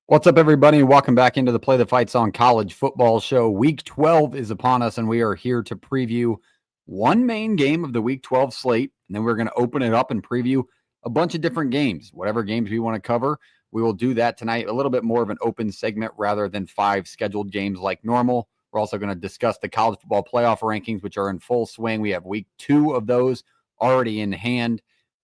What's up, everybody, and welcome back into the Play the Fights on College Football Show. Week 12 is upon us, and we are here to preview one main game of the Week 12 slate, and then we're going to open it up and preview a bunch of different games. Whatever games we want to cover, we will do that tonight. A little bit more of an open segment rather than 5 scheduled games like normal. We're also going to discuss the college football playoff rankings, which are in full swing. We have Week 2 of those already in hand.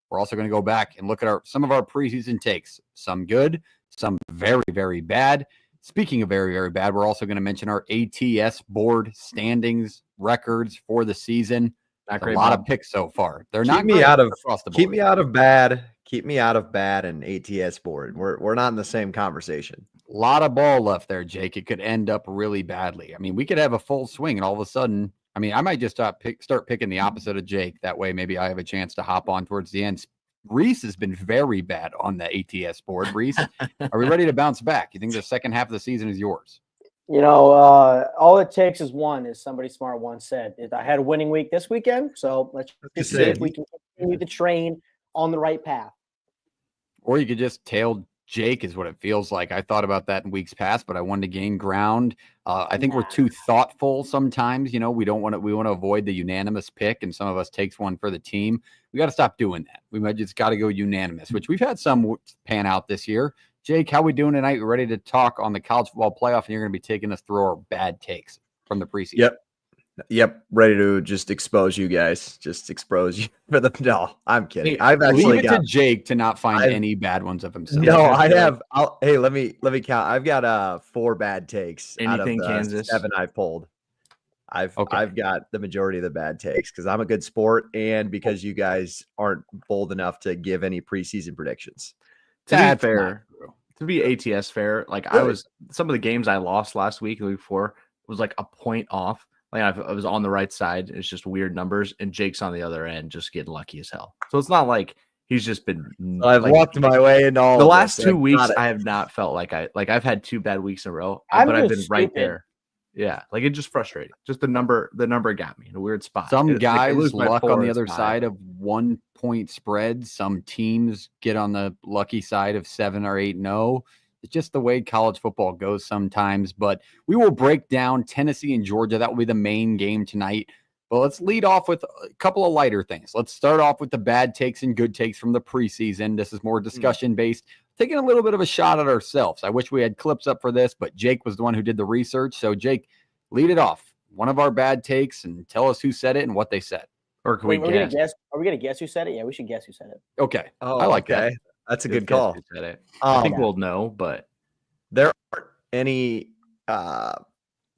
We're also going to go back and look at some of our preseason takes, some good, some very, very bad. Speaking of very, very bad, we're also going to mention our ATS board standings records for the season. Not great, a lot of picks so far. They're keep not me great out of across the board. Keep me out of bad. Keep me out of bad and ATS board. We're not in the same conversation. A lot of ball left there, Jake. It could end up really badly. I mean, we could have a full swing, and all of a sudden, I mean, I might just start picking the opposite of Jake. That way, maybe I have a chance to hop on towards the end. Reese has been very bad on the ATS board. Reese, are we ready to bounce back? You think the second half of the season is yours? You know, all it takes is one, as somebody smart once said. I had a winning week this weekend, so let's just see if we can continue the train on the right path. Or you could just tail Jake is what it feels like. I thought about that in weeks past, but I wanted to gain ground. I think we're too thoughtful sometimes. You know, we want to avoid the unanimous pick, and some of us takes one for the team. We got to stop doing that. We might just got to go unanimous, which we've had some pan out this year. Jake, how we doing tonight? We're ready to talk on the college football playoff, and you're going to be taking us through our bad takes from the preseason. Yep. Ready to just expose you guys. Just expose you for the. No, I'm kidding. Hey, I've actually leave it to Jake to not find any bad ones of himself. No, I have. Hey, let me count. I've got 4 bad takes out of the Kansas 7 I pulled. I've got the majority of the bad takes because I'm a good sport and because you guys aren't bold enough to give any preseason predictions. To be fair, to be ATS fair, like really? Some of the games I lost last week, the week before, was like a point off. Like I was on the right side. It's just weird numbers, and Jake's on the other end, just getting lucky as hell. So it's not like he's just been. I've walked my way into all the last 2 weeks. I have not felt like I've had 2 bad weeks in a row, but I've been right there. Yeah, like it's just frustrating. Just the number got me in a weird spot. Some guys luck on the other side of 1 point spreads. Some teams get on the lucky side of 7 or 8-0. It's just the way college football goes sometimes. But we will break down Tennessee and Georgia. That will be the main game tonight. But let's lead off with a couple of lighter things. Let's start off with the bad takes and good takes from the preseason. This is more discussion based. Taking a little bit of a shot at ourselves. I wish we had clips up for this, but Jake was the one who did the research. So, Jake, lead it off. One of our bad takes and tell us who said it and what they said. Or can we guess? Are we going to guess who said it? Yeah, we should guess who said it. Okay. Oh, I like that. That's a good call. Who said it. I think we'll know, but there aren't any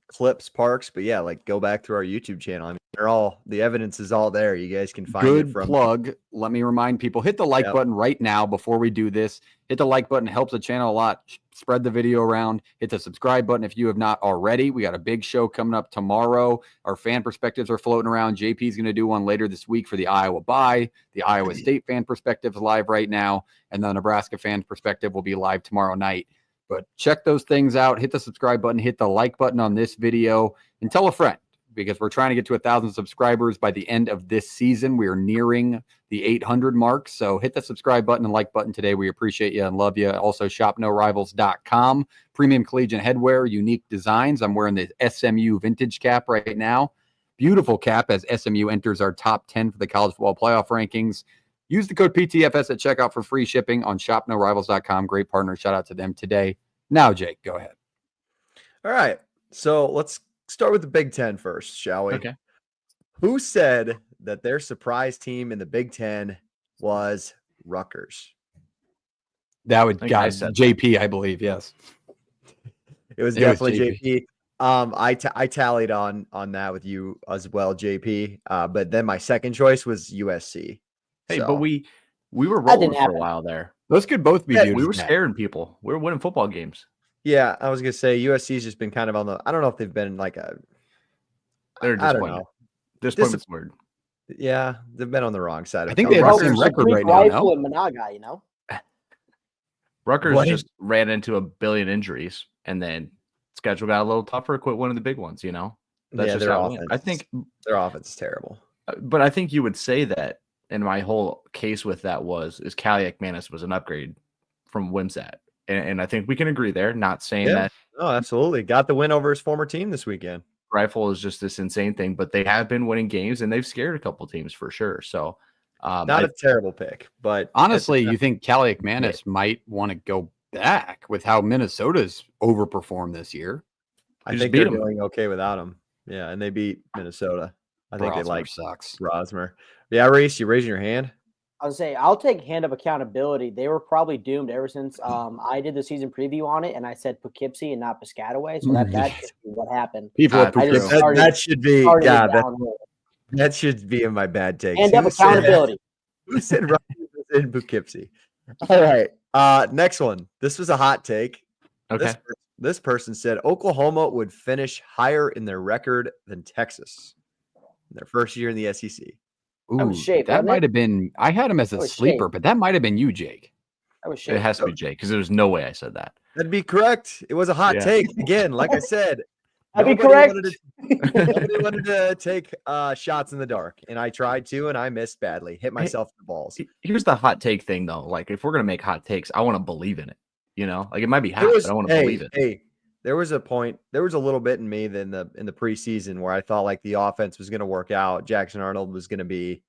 clips, Parks, but yeah, like go back to our YouTube channel. I mean, the evidence is all there. You guys can find it from. Plug. Let me remind people, hit the like button right now before we do this. Hit the like button. It helps the channel a lot. Spread the video around. Hit the subscribe button if you have not already. We got a big show coming up tomorrow. Our fan perspectives are floating around. JP is going to do one later this week for the Iowa bye. The Iowa State fan perspective is live right now. And the Nebraska fan perspective will be live tomorrow night. But check those things out. Hit the subscribe button. Hit the like button on this video. And tell a friend, because we're trying to get to 1,000 subscribers by the end of this season. We are nearing the 800 mark. So hit the subscribe button and like button today. We appreciate you and love you. Also, shopnorivals.com. Premium collegiate headwear, unique designs. I'm wearing the SMU vintage cap right now. Beautiful cap as SMU enters our top 10 for the college football playoff rankings. Use the code PTFS at checkout for free shipping on shopnorivals.com. Great partner. Shout out to them today. Now, Jake, go ahead. All right. So let's start with the Big Ten first, shall we? Okay. Who said that their surprise team in the Big Ten was Rutgers? That would guys JP, I believe. Yes. It was definitely JP. I tallied on that with you as well, JP. But then my second choice was USC. Hey, but we were rolling for a while there. Those could both be. We were scaring people. We were winning football games. Yeah, I was gonna say USC's just been kind of on the. I don't know if they've been like a. They're I don't disappointed. know. Disappointment's word. Yeah, they've been on the wrong side. I think they have the same Rutgers, record Greek right now. rifle No, and Monaga, you know. Rutgers What? just ran into a billion injuries, and then schedule got a little tougher. Quit one of the big ones. You know, that's Yeah, just their how it offense. went. I think their offense is terrible. But I think you would say that, and my whole case with that is Kaliak Manis was an upgrade from Wimsat. And I think we can agree there, not saying that Oh, absolutely. Got the win over his former team this weekend. Rifle is just this insane thing, but they have been winning games and they've scared a couple teams for sure. So not a terrible pick, but honestly, you think Kaliak Manis might want to go back with how Minnesota's overperformed this year? I think they're doing okay without him. Yeah, and they beat Minnesota. I think they like sucks. Rosmer. Yeah, Reese, you raising your hand? I would say I'll take hand of accountability. They were probably doomed ever since I did the season preview on it, and I said Poughkeepsie and not Piscataway. So that should be what happened. People at that should be that should be in my bad takes. Hand of accountability. Who said Rogers was in Poughkeepsie? All right. Next one. This was a hot take. Okay. This person said Oklahoma would finish higher in their record than Texas in their first year in the SEC. Ooh, that might have been. I had him as a sleeper, but that might have been you, Jake. That was it has to be Jake because there's no way I said that. That'd be correct. It was a hot take. Again, like I said, that'd be correct. Nobody wanted to take shots in the dark, and I tried to, and I missed badly. Hit myself in the balls. Here's the hot take thing, though. Like, if we're gonna make hot takes, I want to believe in it. You know, like it might be hot, but I want to believe it. Hey, there was a point. There was a little bit in me in the preseason where I thought like the offense was going to work out. Jackson Arnold was going to be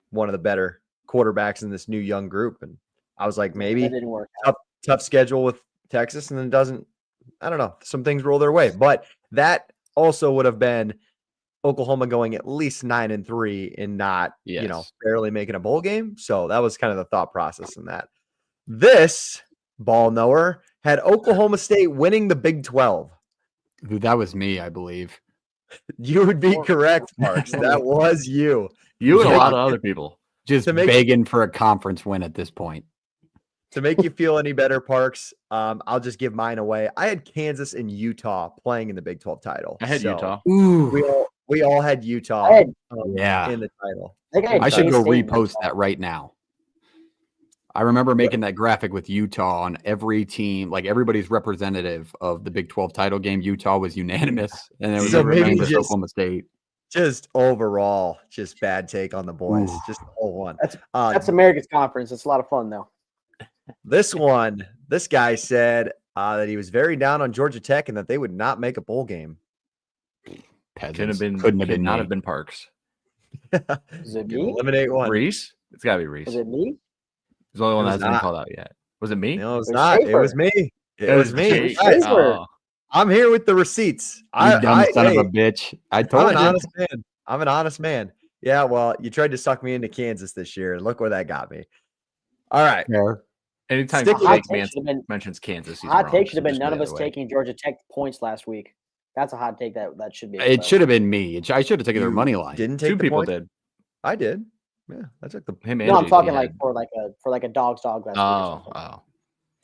one of the better quarterbacks in this new young group, and I was like, maybe that didn't work out. Tough schedule with Texas, and then doesn't. I don't know. Some things roll their way, but that also would have been Oklahoma going at least 9-3 and not barely making a bowl game. So that was kind of the thought process in that. This ball knower had Oklahoma State winning the Big 12. That was me, I believe. You would be correct, Parks. That was you. You and a lot of other people. Just begging for a conference win at this point. To make you feel any better, Parks, I'll just give mine away. I had Kansas and Utah playing in the Big 12 title. I had Utah. Ooh. We all had Utah in the title. I should go repost that right now. I remember making that graphic with Utah on every team, like everybody's representative of the Big 12 title game. Utah was unanimous, and it was Oklahoma State. Just overall, just bad take on the boys. Ooh. Just the whole one. That's America's conference. It's a lot of fun, though. This guy said that he was very down on Georgia Tech and that they would not make a bowl game. Couldn't have been Parks. Is it me? Eliminate one. Reese? It's got to be Reese. Is it me? He's the only one that hasn't been called out yet. Was it me? No, it was not. It was me. It was me. I'm here with the receipts. You dumb son of a bitch. I told you. I'm an honest man. Yeah, well, you tried to suck me into Kansas this year, and look where that got me. All right. Yeah. Anytime Jake mentions Kansas, hot take should have been none of us taking Georgia Tech points last week. That's a hot take that should be. It should have been me. I should have taken their money line. Didn't take two people did. I did. Yeah, I took the. No, I'm talking like for like a dog's dog. Oh.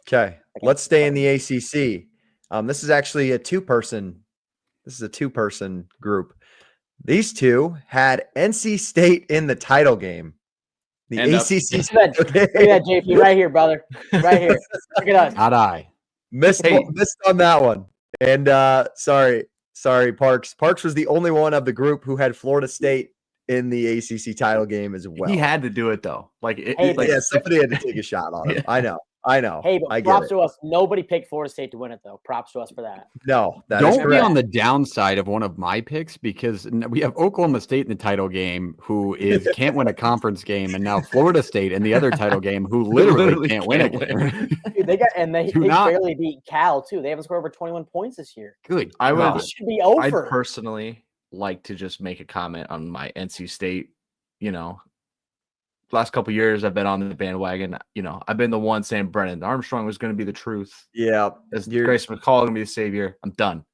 Okay, let's stay in the ACC. This is actually a two-person. This is a two-person group. These two had NC State in the title game. The ACC. Look at that, JP, right here, brother. Right here. Look at us. Not I. Missed on that one. And sorry, Parks. Parks was the only one of the group who had Florida State in the ACC title game as well. He had to do it though. Somebody had to take a shot on him. Yeah. I know. Hey, but props to us. Nobody picked Florida State to win it, though. Props to us for that. No, don't be on the downside of one of my picks because we have Oklahoma State in the title game who can't win a conference game, and now Florida State in the other title game who literally can't win it. Dude, they barely beat Cal too. They haven't scored over 21 points this year. Good. This should be over. I'd personally like to just make a comment on my NC State. Last couple of years I've been on the bandwagon. I've been the one saying Brennan Armstrong was going to be the truth. Yeah. As Grace McCall going to be the savior. I'm done.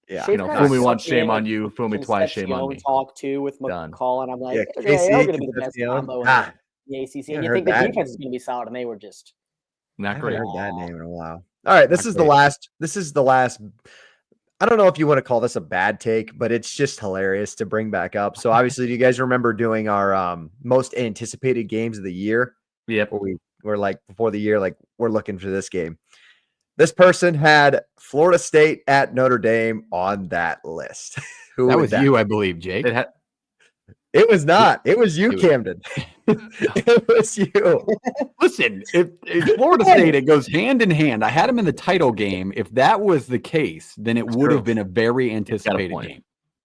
Yeah. Fool me once, shame on you. Fool me twice, shame on me. Talk to with McCall, and I'm like, they're going to be the best combo in the ACC. And you think the defense is going to be solid, and they were just not great. I haven't heard that name in a while. All right, this is the last. I don't know if you want to call this a bad take, but it's just hilarious to bring back up. So obviously, do you guys remember doing our most anticipated games of the year? Yep. Where we're like before the year, like we're looking for this game. This person had Florida State at Notre Dame on that list. That was you, I believe, Jake. It was not. It was you, Camden. It was you. Listen, if Florida State, it goes hand in hand. I had them in the title game. If that was the case, then it would have been a very anticipated game.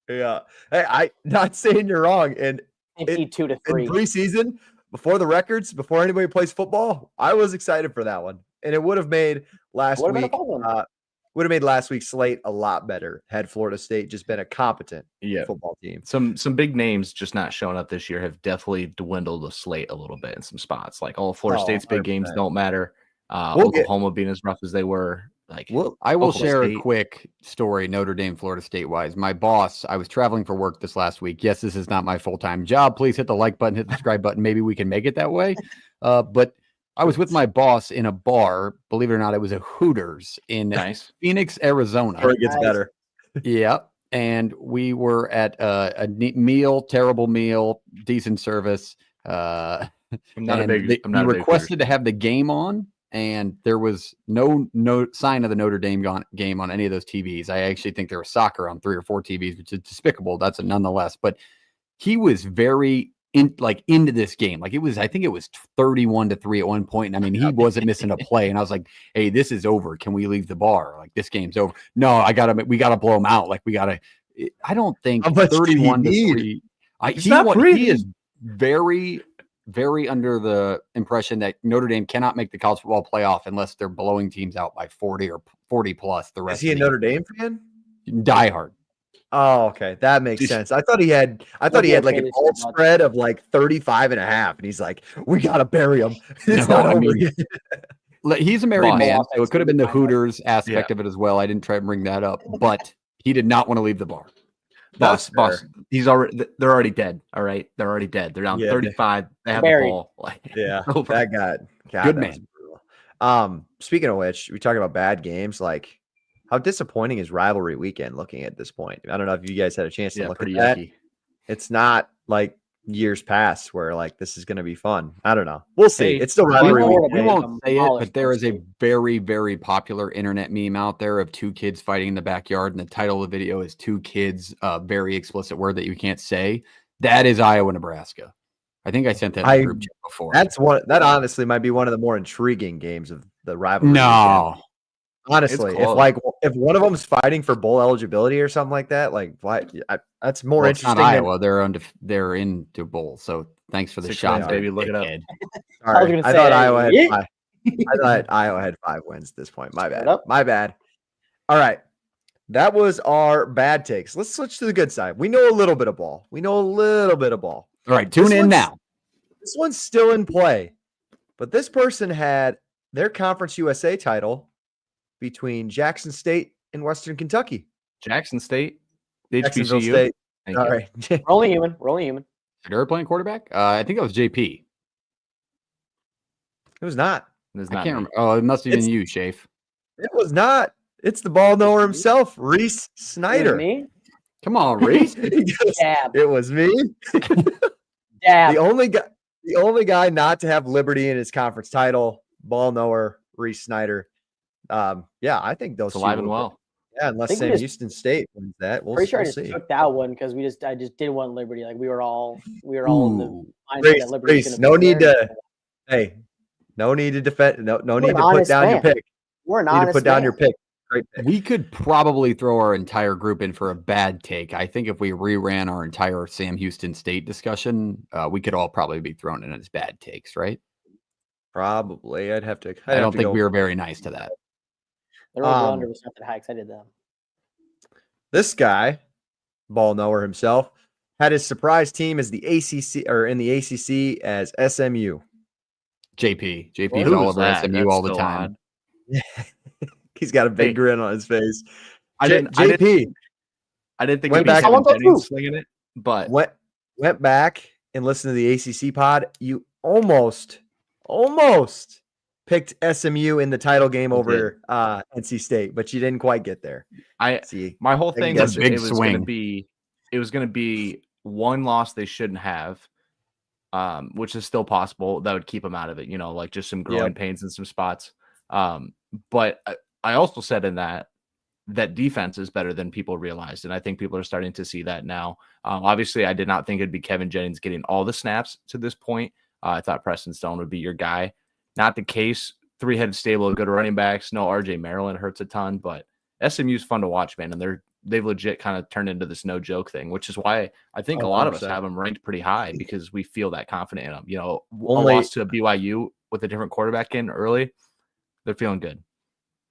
Yeah. Hey, I not saying you're wrong. And 52-3 in preseason, before the records, before anybody plays football, I was excited for that one. And it would have made last week's slate a lot better had Florida State just been a competent football team. Some big names just not showing up this year have definitely dwindled the slate a little bit in some spots. Like all Florida State's big 100%. Games don't matter. Oklahoma being as rough as they were. Like I will share a quick story, Notre Dame, Florida State wise. My boss, I was traveling for work this last week. Yes, this is not my full-time job. Please hit the like button, hit the subscribe button. Maybe we can make it that way. But I was with my boss in a bar. Believe it or not, it was a Hooters in Phoenix, Arizona. It gets better. Yeah. And we were at a meal, terrible meal, decent service. I'm not a big requested to have the game on, and there was no sign of the Notre Dame game on any of those TVs. I actually think there was soccer on 3 or 4 TVs, which is despicable. That's nonetheless. But he was very into this game. Like I think it was 31-3 at one point. And I mean, he wasn't missing a play. And I was like, hey, this is over. Can we leave the bar? Like, this game's over. No, we gotta blow him out. Like, I don't think 31-3. He is very, very under the impression that Notre Dame cannot make the college football playoff unless they're blowing teams out by 40 or 40 plus the rest. Is he a Notre Dame fan? Diehard. Oh, okay. That makes sense. I thought he had like an alt spread of like 35.5. And he's like, we got to bury him. It's not over yet. He's a married man, so it could have been the Hooters aspect of it as well. I didn't try to bring that up, but he did not want to leave the bar. Boss. They're already dead. All right. They're already dead. They're down 35. They have the ball. That got good man. Speaking of which, we talk about bad games. Like, how disappointing is rivalry weekend looking at this point? I don't know if you guys had a chance to look at that. Yucky. It's not like years past where like this is going to be fun. I don't know. We'll see. It's still rivalry weekend. We won't say it, but there is a very, very popular internet meme out there of 2 kids fighting in the backyard, and the title of the video is 2 kids, very explicit word that you can't say. That is Iowa, Nebraska. I think I sent that in the group chat before. That honestly might be one of the more intriguing games of the rivalry. No. Weekend. Honestly, if one of them's fighting for bowl eligibility or something like that, like that's more interesting. Not Iowa, they're into bowl. So thanks for the shot, baby. Look it up. All right. I thought Iowa had 5. I thought Iowa had 5 wins at this point. My bad. My bad. All right, that was our bad takes. Let's switch to the good side. We know a little bit of ball. All right, tune in now. This one's still in play, but this person had their Conference USA title between Jackson State and Western Kentucky. Jackson State, Jacksonville State. All right, rolling human. They're playing quarterback. I think it was JP. It was not. I can't remember. Oh, it must have been you, Shafe. It was not. It's the ball knower himself, Reese Snyder. Me? Come on, Reese. It was me. Dab. The only guy not to have Liberty in his conference title, ball knower, Reese Snyder. I think those alive and well. Yeah, unless Sam Houston State wins that. We'll pretty sure I just see. took that one because I just didn't want Liberty. Like we were all in the mindset that Liberty. Reese, no need to defend. No need to put down your pick. We're an honest to put down your pick. Great pick. We could probably throw our entire group in for a bad take. I think if we reran our entire Sam Houston State discussion, we could all probably be thrown in as bad takes, right? Probably. I don't think we were very nice to that. There was under was nothing how excited them. This guy, ball knower himself, had his surprise team as the ACC or in the ACC as SMU. JP's all over SMU all the time. He's got a big grin on his face. I didn't think went back slinging it, but went back and listened to the ACC pod. You almost picked SMU in the title game over NC State, but you didn't quite get there. My whole thing was big it was swing. going to be one loss they shouldn't have, which is still possible. That would keep them out of it, like just some growing pains in some spots. But I also said in that defense is better than people realized, and I think people are starting to see that now. Obviously, I did not think it'd be Kevin Jennings getting all the snaps to this point. I thought Preston Stone would be your guy. Not the case. Three-headed stable of good running backs. No, RJ Maryland hurts a ton, but SMU's fun to watch, man, and they've legit kind of turned into this no joke thing, which is why I think 100%. A lot of us have them ranked pretty high because we feel that confident in them. A loss to BYU with a different quarterback in early, they're feeling good.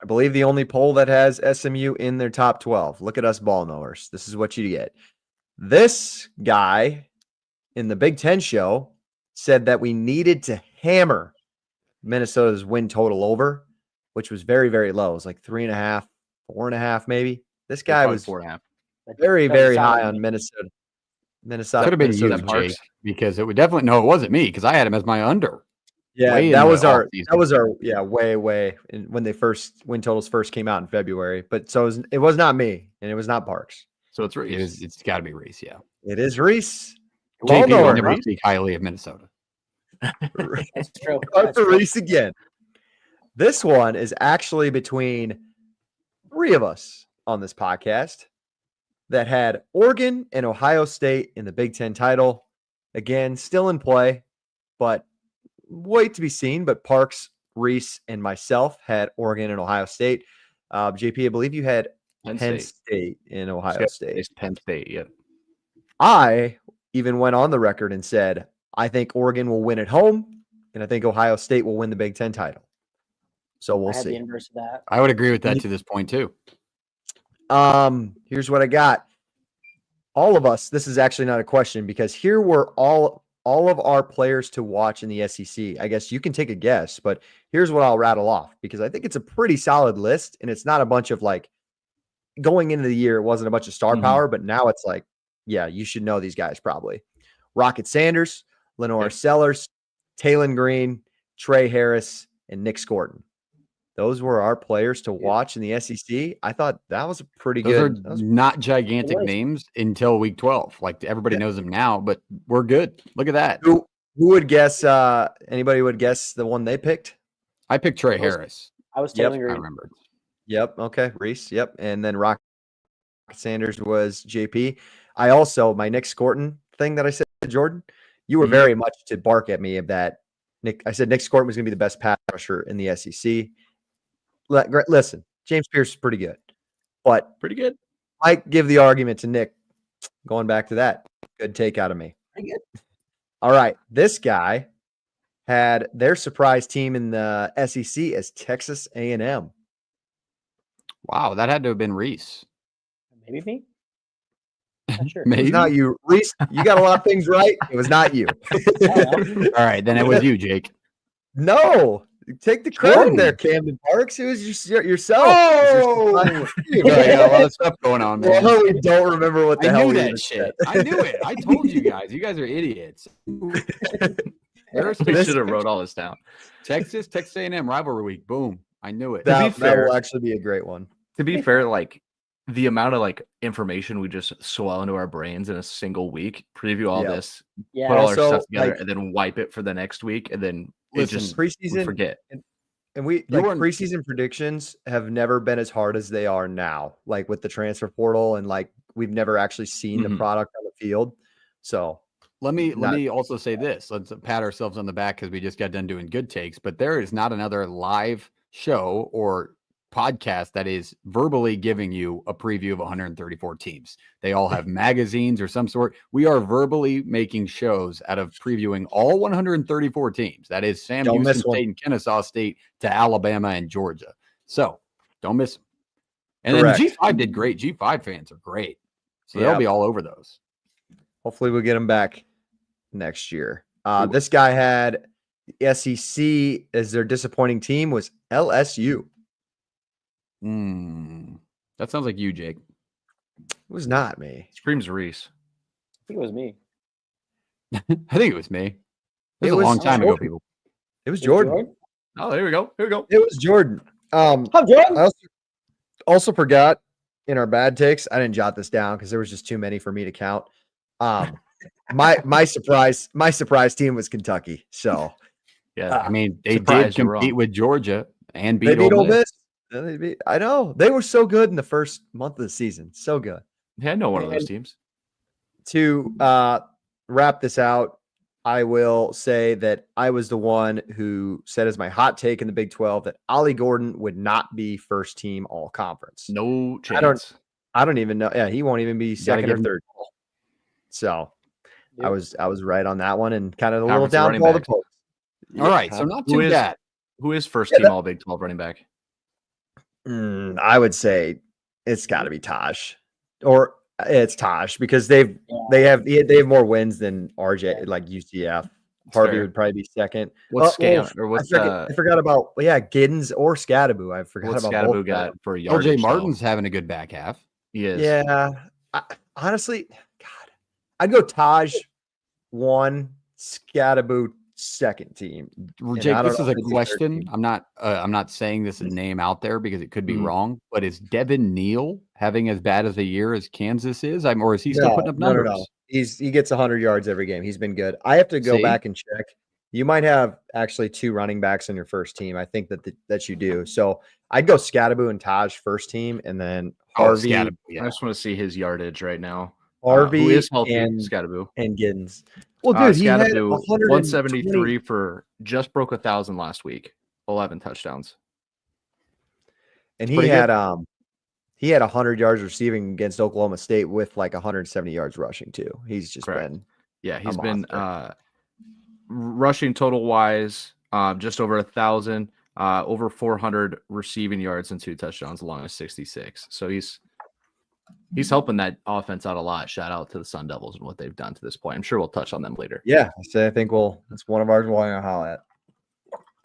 I believe the only poll that has SMU in their top 12. Look at us ball knowers. This is what you get. This guy in the Big Ten show said that we needed to hammer Minnesota's win total over, which was very, very low. It was like 3.5, 4.5, maybe. This guy was 4.5. Very, very high on Minnesota. Could have been you, Jake, because it would definitely it wasn't me because I had him as my under. Yeah, that was our way when win totals first came out in February. But so it was not me and it was not Parks. So it's Reese. It's got to be Reese. Yeah, it is Reese. JP will never speak highly of Minnesota. That's true. For Reese again. This one is actually between three of us on this podcast that had Oregon and Ohio State in the Big Ten title. Again, still in play, but wait to be seen. But Parks, Reese, and myself had Oregon and Ohio State. JP, I believe you had Penn State in Ohio State. Penn State, yeah. I even went on the record and said, I think Oregon will win at home, and I think Ohio State will win the Big Ten title. So we'll see. The inverse of that. I would agree with that to this point too. Here's what I got. All of us, this is actually not a question because here were all of our players to watch in the SEC. I guess you can take a guess, but here's what I'll rattle off because I think it's a pretty solid list and it's not a bunch of going into the year, it wasn't a bunch of star power, but now it's you should know these guys probably. Rocket Sanders, Lenore Sellers, Taylon Green, Trey Harris, and Nick Scorton. Those were our players to watch in the SEC. I thought that was a pretty good. Those are not gigantic names until week 12. Everybody knows them now, but we're good. Look at that. Who would guess? Anybody would guess the one they picked? I picked Trey Harris. I was Taylon Green. I remember. Yep. Okay. Reese. Yep. And then Rocket Sanders was JP. I also, my Nick Scorton thing that I said to Jordan, you were very much to bark at me of that. I said Nick Scorton was going to be the best pass rusher in the SEC. Listen, James Pierce is pretty good, but pretty good. I give the argument to Nick. Going back to that, good take out of me. Pretty good. All right, this guy had their surprise team in the SEC as Texas A&M. Wow, that had to have been Reese. Maybe me. Not sure. Maybe. It was not you, Reese. You got a lot of things right. It was not you. All right, then it was you, Jake. No. Take the credit there, Camden Parks. It was yourself. Oh, you got a lot of stuff going on, man. Well, we don't remember what the hell we that shit. I knew it. I told you guys. You guys are idiots. They should have wrote all this down. Texas A&M rivalry week. Boom. I knew it. That will actually be a great one. To be fair, the amount of information we just swell into our brains in a single week, preview all this, put all our stuff together, and then wipe it for the next week, and then preseason forget. And we preseason predictions have never been as hard as they are now. With the transfer portal, and we've never actually seen the product on the field. So let me also say this. Let's pat ourselves on the back because we just got done doing good takes. But there is not another live show or podcast that is verbally giving you a preview of 134 teams. They all have magazines or some sort. We are verbally making shows out of previewing all 134 teams. That is Sam Houston State and Kennesaw State to Alabama and Georgia. So don't miss them. And then G5 did great. G5 fans are great. So they'll be all over those. Hopefully we'll get them back next year. This guy had SEC as their disappointing team was LSU. That sounds like you, Jake. It was not me. Screams Reese. I think it was me. I think it was me. It was a long time ago, people. It was Jordan. Oh, here we go. Here we go. It was Jordan. Come, Jordan. I also forgot in our bad takes. I didn't jot this down because there was just too many for me to count. My surprise team was Kentucky. So yeah, I mean, they did compete with Georgia and beat Ole Miss. I know they were so good in the first month of the season. So good. Yeah, I know one of those teams. To wrap this out, I will say that I was the one who said as my hot take in the Big 12 that Ollie Gordon would not be first team all conference. No chance. I don't even know. Yeah, he won't even be second or third. So I was right on that one and kind of a little downfall the post. All right, so not too bad. Who is first team all Big 12 running back? I would say it's got to be Taj, or it's Taj because they have more wins than RJ, like UCF. Harvey would probably be second. What's I forgot about Giddens or Scadaboo. I forgot about Scadaboo got for yardage. LJ Martin's having a good back half. He is. Yeah, honestly, God, I'd go Taj 1, Scadaboo second team. Jake, this is a question. I'm not saying this name out there because it could be wrong, but is Devin Neal having as bad as a year as Kansas is? Or is he still putting up numbers? No. He gets 100 yards every game. He's been good. I have to go back and check. You might have actually 2 running backs on your first team. I think that you do. So I'd go Scadaboo and Taj first team, and then Harvey. I just want to see his yardage right now. Harvey who is healthy, and Scadaboo and Giddens. Well, dude, he had 173 for just broke 1,000 last week. 11 touchdowns. And he had 100 yards receiving against Oklahoma State with like 170 yards rushing too. He's just been he's been rushing total wise just over 1,000, over 400 receiving yards and 2 touchdowns along with 66. So he's helping that offense out a lot. Shout out to the Sun Devils and what they've done to this point. I'm sure we'll touch on them later. Yeah, so I think that's one of ours we'll holler at.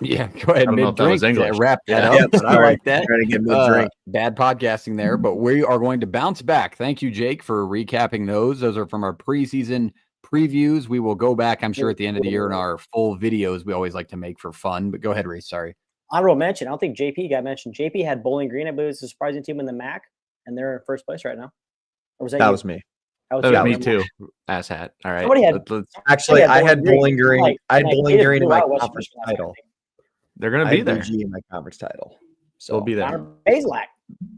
Yeah, go ahead. Mid-drink. Wrap that up. Yeah, I like that. Trying to get mid-drink. Bad podcasting there, but we are going to bounce back. Thank you, Jake, for recapping those. Those are from our preseason previews. We will go back, I'm sure, at the end of the year in our full videos we always like to make for fun. But go ahead, Ray. Sorry. Honorable mention. I don't think JP got mentioned. JP had Bowling Green. I believe it's a surprising team in the MAC, and they're in first place right now. Or was that was me. That was me too. Ass hat. All right. Somebody had, actually, I had Bowling Green. I had Bowling Green in my conference title. They're going to be there. in my conference title. So they'll be there.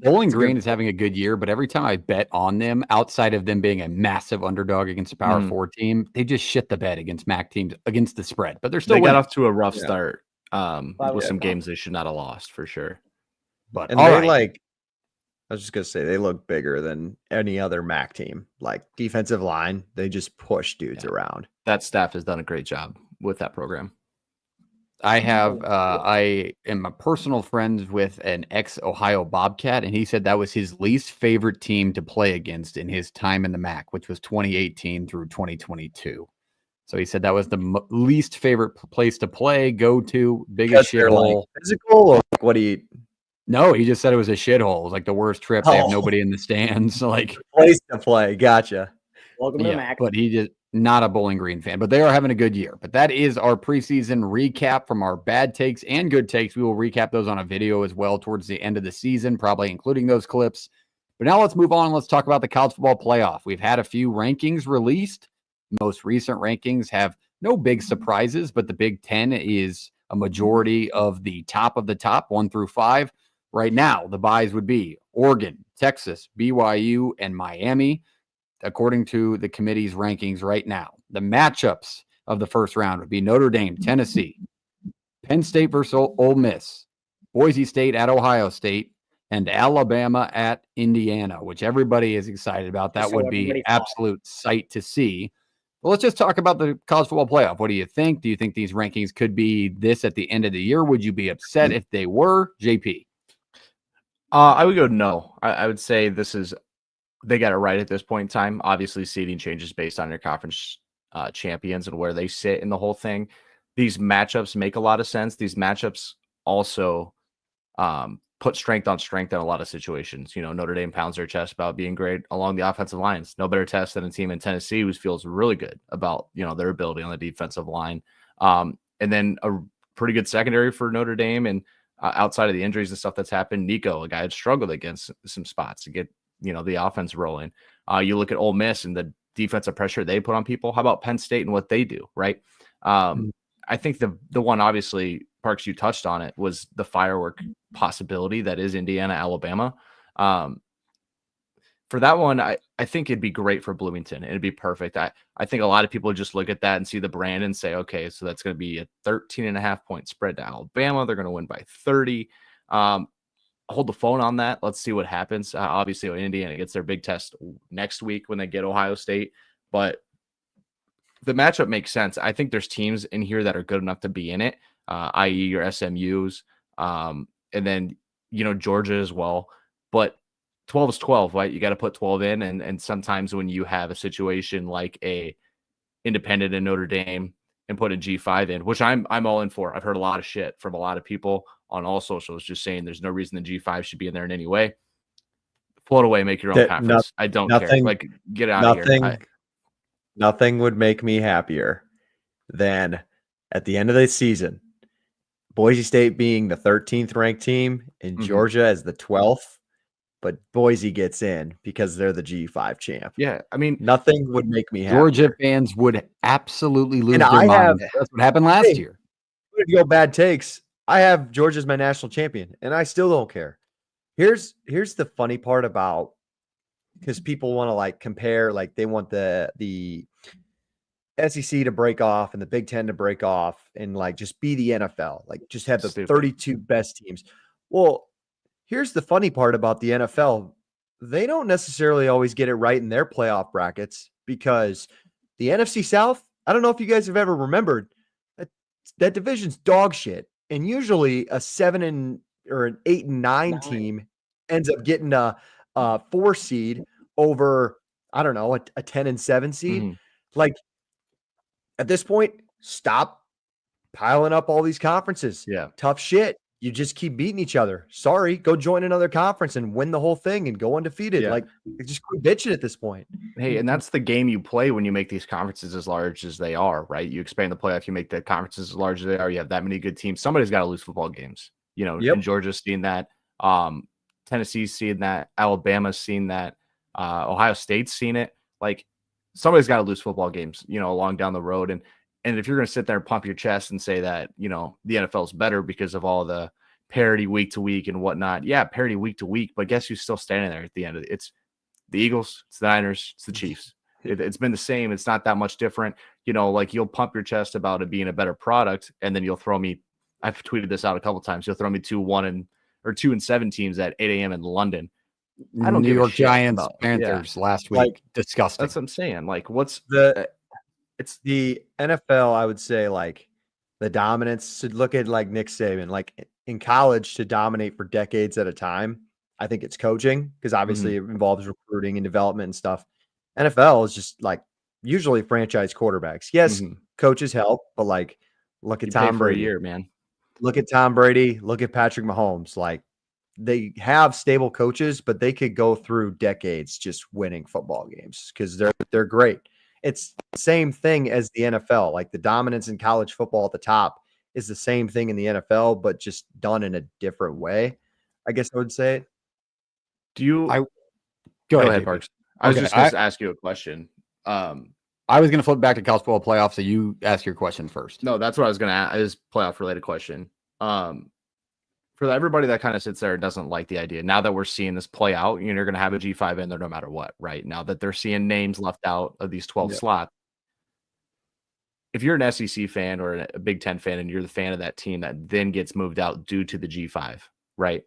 Bowling Green is having a good year, but every time I bet on them, outside of them being a massive underdog against a Power 4 team, they just shit the bed against MAC teams against the spread. But they're still got off to a rough start with some games they should not have lost for sure. But and I was just gonna say they look bigger than any other MAC team. Like defensive line, they just push dudes around. That staff has done a great job with that program. I am a personal friend with an ex-Ohio Bobcat, and he said that was his least favorite team to play against in his time in the MAC, which was 2018 through 2022. So he said that was the least favorite place to play, go to, biggest shithole. Like physical, or what do you? No, he just said it was a shithole. It was like the worst trip. They have nobody in the stands. Like place to play. Gotcha. Welcome to the MAC. But he just not a Bowling Green fan, but they are having a good year. But that is our preseason recap from our bad takes and good takes. We will recap those on a video as well towards the end of the season, probably including those clips. But now let's move on. Let's talk about the college football playoff. We've had a few rankings released. Most recent rankings have no big surprises, but the Big Ten is a majority of the top 1 through 5. Right now, the buys would be Oregon, Texas, BYU, and Miami, according to the committee's rankings right now. The matchups of the first round would be Notre Dame, Tennessee, Penn State versus Ole Miss, Boise State at Ohio State, and Alabama at Indiana, which everybody is excited about. That would be absolute sight to see. Well, let's just talk about the college football playoff. What do you think? Do you think these rankings could be this at the end of the year? Would you be upset if they were? JP? I would go no. I would say they got it right at this point in time. Obviously, seeding changes based on your conference champions and where they sit in the whole thing. These matchups make a lot of sense. These matchups also put strength on strength in a lot of situations. You know, Notre Dame pounds their chest about being great along the offensive lines. No better test than a team in Tennessee who feels really good about, their ability on the defensive line. And then pretty good secondary for Notre Dame, and outside of the injuries and stuff that's happened, Nico, a guy had struggled against some spots to get the offense rolling. You look at Ole Miss and the defensive pressure they put on people. How about Penn State and what they do, right? I think the one, obviously, Parks, you touched on it, was the firework possibility that is Indiana, Alabama. For that one, I think it'd be great for Bloomington. It'd be perfect. I think a lot of people just look at that and see the brand and say, okay, so that's going to be a 13.5-point spread to Alabama. They're going to win by 30. Hold the phone on that. Let's see what happens. Obviously, Indiana gets their big test next week when they get Ohio State, but the matchup makes sense. I think there's teams in here that are good enough to be in it, i.e. your SMUs, and then, Georgia as well. But 12 is 12, right? You got to put 12 in. And sometimes when you have a situation like a Independent in Notre Dame and put a G5 in, which I'm all in for. I've heard a lot of shit from a lot of people on all socials just saying there's no reason the G5 should be in there in any way. Float away, make your own conference. I don't care. Like, get out of here. Nothing would make me happier than at the end of the season, Boise State being the 13th ranked team and Georgia as the 12th, but Boise gets in because they're the G5 champ. Yeah, I mean, nothing would make me happier. Georgia fans would absolutely lose their minds. That's what happened last year. If you go bad takes, I have Georgia as my national champion, and I still don't care. Here's the funny part about, because people want to like compare, like they want the SEC to break off and the Big Ten to break off and like just be the NFL, like just have the 32 best teams. Well, here's the funny part about the NFL. They don't necessarily always get it right in their playoff brackets, because the NFC South, I don't know if you guys have ever remembered, that division's dog shit. And usually a 7 or an 8 and 9 team ends up getting a 4 seed over, I don't know, a 10 and 7 seed. Like, at this point, stop piling up all these conferences. Yeah. Tough shit. You just keep beating each other. Sorry, go join another conference and win the whole thing and go undefeated. Yeah. Like, just quit bitching at this point. Hey, and that's the game you play when you make these conferences as large as they are, right? You expand the playoff, you make the conferences as large as they are. You have that many good teams. Somebody's got to lose football games. And Georgia's seen that. Tennessee's seen that. Alabama's seen that. Ohio State's seen it. Like, somebody's got to lose football games, along down the road. And if you're going to sit there and pump your chest and say that, the NFL is better because of all the parity week to week and whatnot. Yeah, parity week to week, but guess who's still standing there at the end of it? It's the Eagles, it's the Niners, it's the Chiefs. It's been the same. It's not that much different. Like, you'll pump your chest about it being a better product, and then you'll throw me, I've tweeted this out a couple times, you'll throw me 2 and 7 teams at 8 a.m. in London. I don't New York Giants, Panthers last week. Like, disgusting. That's what I'm saying. Like, what's it's the NFL, I would say, like, the dominance. To look at like Nick Saban, like in college, to dominate for decades at a time, I think it's coaching, because obviously it involves recruiting and development and stuff. NFL is just like usually franchise quarterbacks. Yes, coaches help, but like, look at Tom Brady. For a year, man. Look at Tom Brady. Look at Patrick Mahomes. Like, they have stable coaches, but they could go through decades just winning football games because they're great. It's the same thing as the NFL. Like, the dominance in college football at the top is the same thing in the NFL, but just done in a different way, I guess I would say. Go ahead, Parks. I was just going to ask you a question. I was going to flip back to college football playoffs, so you ask your question first. No, that's what I was going to ask. Is playoff related question. For everybody that kind of sits there and doesn't like the idea, now that we're seeing this play out, you're going to have a G5 in there no matter what, right? Now that they're seeing names left out of these 12 slots. If you're an SEC fan or a Big Ten fan and you're the fan of that team that then gets moved out due to the G5, right?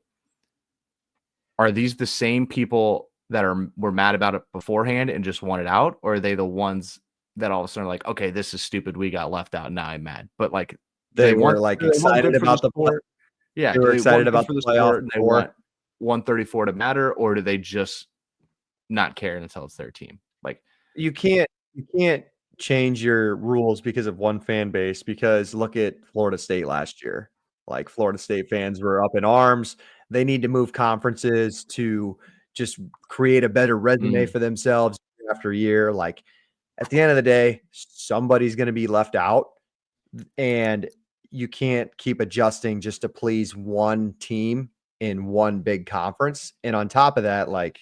Are these the same people that were mad about it beforehand and just want it out? Or are they the ones that all of a sudden are like, okay, this is stupid, we got left out, now I'm mad? But like, they were like excited about the sport. Yeah, they were excited about the playoff. And they want 134 to matter, or do they just not care until it's their team? Like, you can't change your rules because of one fan base, because look at Florida State last year. Like, Florida State fans were up in arms. They need to move conferences to just create a better resume for themselves year after year. Like, at the end of the day, somebody's going to be left out, and you can't keep adjusting just to please one team in one big conference. And on top of that, like,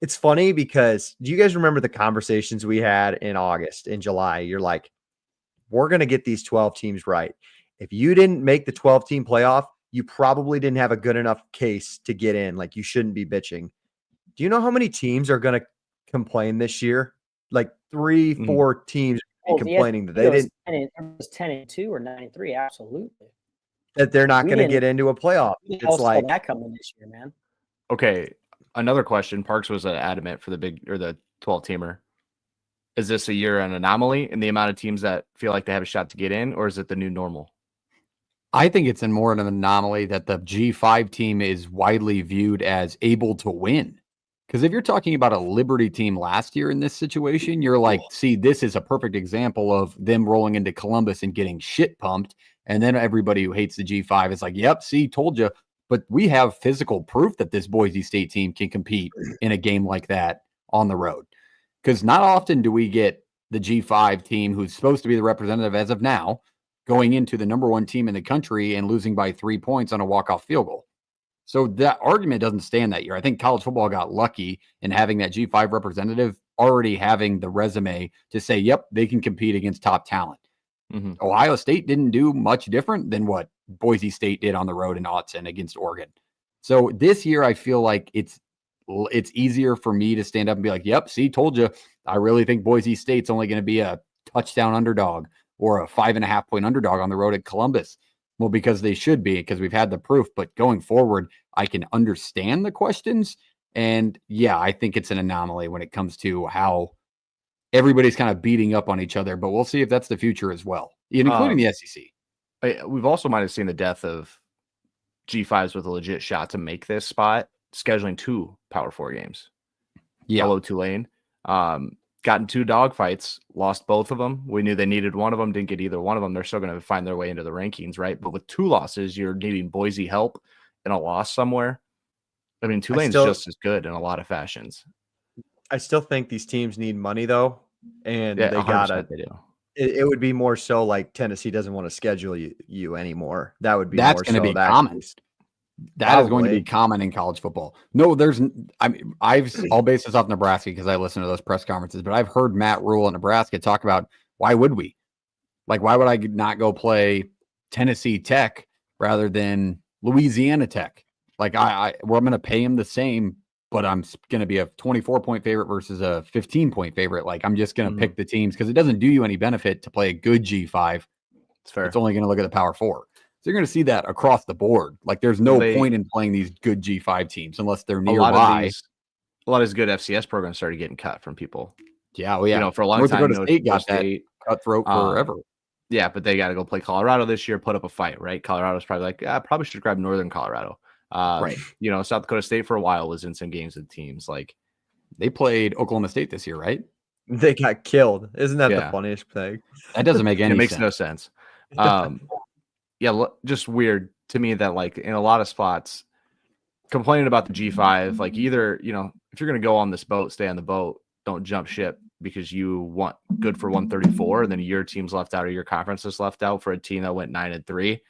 it's funny because do you guys remember the conversations we had in August, in July? You're like, we're going to get these 12 teams right. If you didn't make the 12 team playoff, you probably didn't have a good enough case to get in. Like, you shouldn't be bitching. Do you know how many teams are going to complain this year? Like 3-4 teams complaining that they didn't. It was 10-2 or 9-3. Absolutely. That they're not going to get into a playoff. It's like that coming this year, man. Okay. Another question. Parks was adamant for the 12 teamer. Is this a year an anomaly in the amount of teams that feel like they have a shot to get in, or is it the new normal? I think it's more of an anomaly that the G5 team is widely viewed as able to win. Because if you're talking about a Liberty team last year in this situation, you're like, see, this is a perfect example of them rolling into Columbus and getting shit pumped. And then everybody who hates the G5 is like, yep, see, told you. But we have physical proof that this Boise State team can compete in a game like that on the road. Because not often do we get the G5 team, who's supposed to be the representative as of now, going into the number one team in the country and losing by 3 points on a walk-off field goal. So that argument doesn't stand that year. I think college football got lucky in having that G5 representative already having the resume to say, yep, they can compete against top talent. Mm-hmm. Ohio State didn't do much different than what Boise State did on the road in Autzen against Oregon. So this year, I feel like it's easier for me to stand up and be like, yep, see, told you. I really think Boise State's only going to be a touchdown underdog or a 5.5 point underdog on the road at Columbus. Well, because they should be, because we've had the proof. But going forward, I can understand the questions. And yeah, I think it's an anomaly when it comes to how everybody's kind of beating up on each other. But we'll see if that's the future as well, including the SEC. We've also might have seen the death of G5s with a legit shot to make this spot, scheduling 2 Power 4 games. Yeah. Hello, Tulane. Got in 2 dogfights, lost both of them. We knew they needed one of them, didn't get either one of them. They're still going to find their way into the rankings, right? But with 2 losses, you're needing Boise help and a loss somewhere. I mean, Tulane's just as good in a lot of fashions. I still think these teams need money, though. And yeah, they gotta. They do. It would be more so like Tennessee doesn't want to schedule you anymore. That would be that's going to be common. That is going to be common in college football. No, I've all based this off Nebraska because I listen to those press conferences, but I've heard Matt Rule at Nebraska talk about why would we? Like, why would I not go play Tennessee Tech rather than Louisiana Tech? Like, I'm going to pay him the same, but I'm going to be a 24-point favorite versus a 15-point favorite. Like, I'm just going to pick the teams because it doesn't do you any benefit to play a good G5. It's fair. It's only going to look at the Power 4. So you're going to see that across the board. Like, there's no point in playing these good G5 teams unless they're nearby. A lot of these good FCS programs started getting cut from people. Yeah, well, yeah. You know, for a long time, North Dakota State got that cutthroat forever. Yeah, but they got to go play Colorado this year, put up a fight, right? Colorado's probably like, I probably should grab Northern Colorado. Right. You know, South Dakota State for a while was in some games with teams. Like, they played Oklahoma State this year, right? They got killed. Isn't that the funniest thing? That doesn't make any sense. It makes no sense. Yeah, just weird to me that, like, in a lot of spots, complaining about the G5, like, either, you know, if you're going to go on this boat, stay on the boat, don't jump ship because you want good for 134 and then your team's left out or your conference is left out for a team that went 9-3.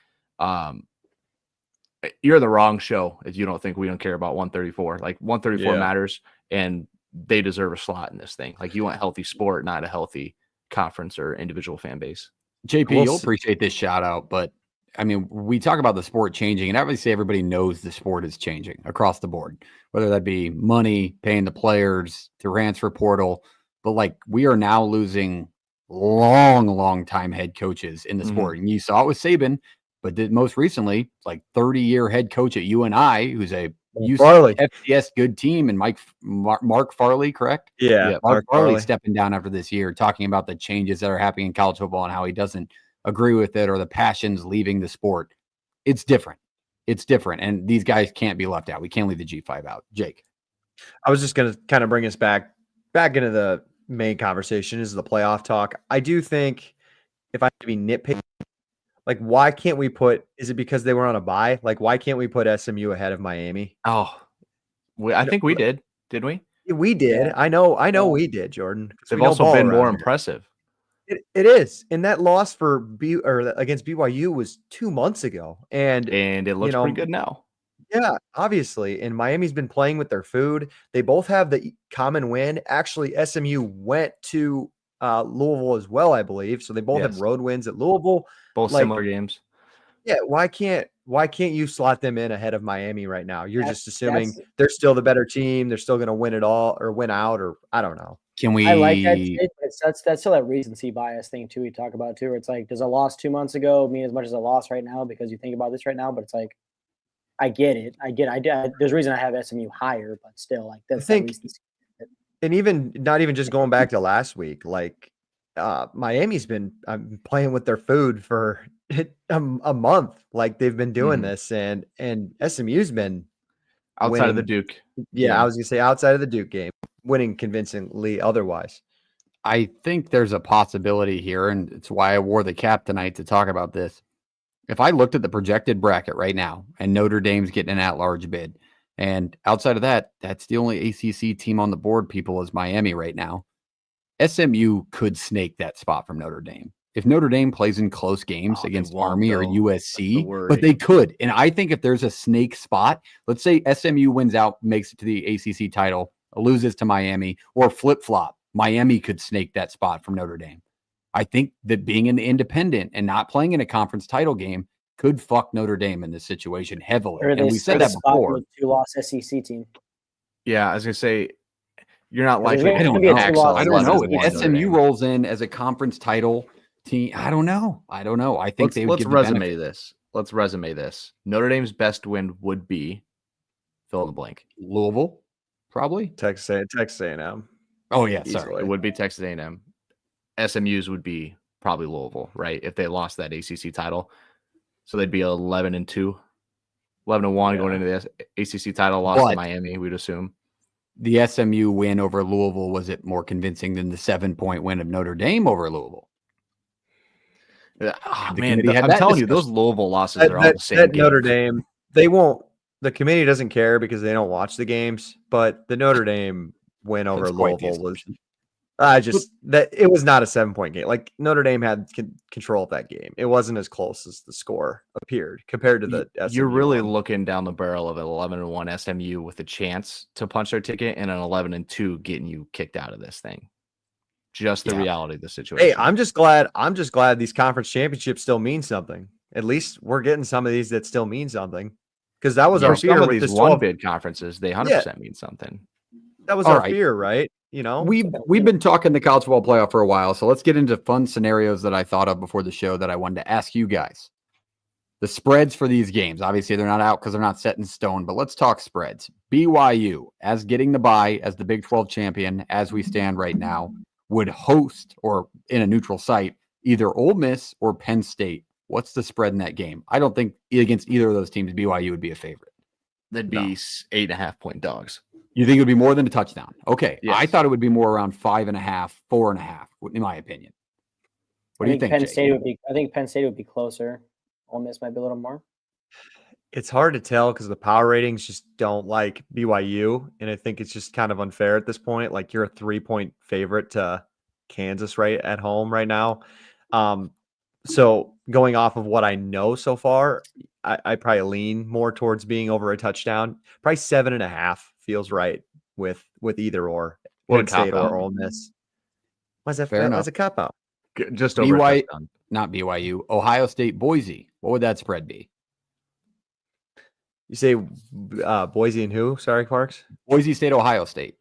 You're the wrong show if you don't think we don't care about 134. Like, 134 matters and they deserve a slot in this thing. Like, you want healthy sport, not a healthy conference or individual fan base. JP, you'll appreciate this shout out, but I mean, we talk about the sport changing, and obviously everybody knows the sport is changing across the board, whether that be money, paying the players, the transfer portal. But, like, we are now losing long time head coaches in the sport. And you saw it with Saban, but most recently, like 30-year head coach at UNI, who's a FCS good team, and Mark Farley, correct? Yeah, Mark Farley stepping down after this year, talking about the changes that are happening in college football and how he doesn't agree with it or the passions leaving the sport. It's different. And these guys can't be left out. We can't leave the G5 out. Jake. I was just going to kind of bring us back into the main conversation is the playoff talk. I do think if I have to be nitpicking, like, why can't we is it because they were on a bye? Like, why can't we put SMU ahead of Miami? Oh, I think we did. Did we? We did. I know we did, Jordan. They've also been more impressive. It is, and that loss for against BYU was 2 months ago, and it looks pretty good now. Yeah, obviously, and Miami's been playing with their food. They both have the common win. Actually, SMU went to Louisville as well, I believe. So they both have road wins at Louisville. Both similar games. Yeah, why can't you slot them in ahead of Miami right now? You're just assuming they're still the better team. They're still going to win it all or win out, or I don't know. Can we? I like that take, but that's still that recency bias thing too. We talk about too, where it's like, does a loss 2 months ago mean as much as a loss right now because you think about this right now? But it's like, I get it. There's a reason I have SMU higher, but still, like that's. I think, and even not even just going back to last week, like Miami's been playing with their food for a month. Like they've been doing this, and SMU's been outside of the Duke. Yeah, I was gonna say outside of the Duke game, winning convincingly. Otherwise, I think there's a possibility here, and it's why I wore the cap tonight to talk about this. If I looked at the projected bracket right now and Notre Dame's getting an at-large bid, and outside of that, that's the only ACC team on the board, people, is Miami right now. SMU could snake that spot from Notre Dame. If Notre Dame plays in close games against Army or USC, but they could. And I think if there's a snake spot, let's say SMU wins out, makes it to the ACC title, loses to Miami, or flip-flop, Miami could snake that spot from Notre Dame. I think that being an independent and not playing in a conference title game could fuck Notre Dame in this situation heavily. And we said that before. 2-loss SEC team. Yeah, I was gonna say you're not likely. I don't know. I don't know. If SMU rolls in as a conference title team, I don't know. I think they would. Let's resume this. Notre Dame's best win would be fill in the blank. Louisville, probably. Texas A&M. Oh yeah, sorry. It would be Texas A&M. SMU's would be probably Louisville, right? If they lost that ACC title. So they'd be 11-2, 11-1 going into the ACC title, lost to Miami, we'd assume. The SMU win over Louisville, was it more convincing than the 7-point win of Notre Dame over Louisville? Oh, man, I'm telling you, those Louisville losses are all the same game. Notre Dame, they won't. The committee doesn't care because they don't watch the games, but the Notre Dame win over Louisville was it was not a 7-point game. Like Notre Dame had control of that game. It wasn't as close as the score appeared compared to the SMU. You're really looking down the barrel of an 11-1 SMU with a chance to punch their ticket and an 11-2 getting you kicked out of this thing. Just the reality of the situation. Hey, I'm just glad these conference championships still mean something. At least we're getting some of these that still mean something. Because that was our fear with with these one bid conferences. They 100% mean something. That was our fear, right? You know, we've been talking the college football playoff for a while, so let's get into fun scenarios that I thought of before the show that I wanted to ask you guys. The spreads for these games, obviously they're not out because they're not set in stone, but let's talk spreads. BYU, as getting the bye as the Big 12 champion, as we stand right now, would host or in a neutral site either Ole Miss or Penn State. What's the spread in that game? I don't think against either of those teams BYU would be a favorite. They'd be 8.5-point dogs. You think it would be more than a touchdown? Okay. Yes. I thought it would be more around 5.5, 4.5, in my opinion. What do you think, Penn State would be, I think Penn State would be closer. Ole Miss might be a little more. It's hard to tell because the power ratings just don't like BYU. And I think it's just kind of unfair at this point. Like you're a 3-point favorite to Kansas right at home right now. So going off of what I know so far, I probably lean more towards being over a touchdown. Probably 7.5 feels right with either or Penn State or Ole Miss. Why is that fair? That's a cop out. Just over a touchdown. Not BYU. Ohio State, Boise. What would that spread be? You say Boise and who? Sorry, Parks. Boise State, Ohio State.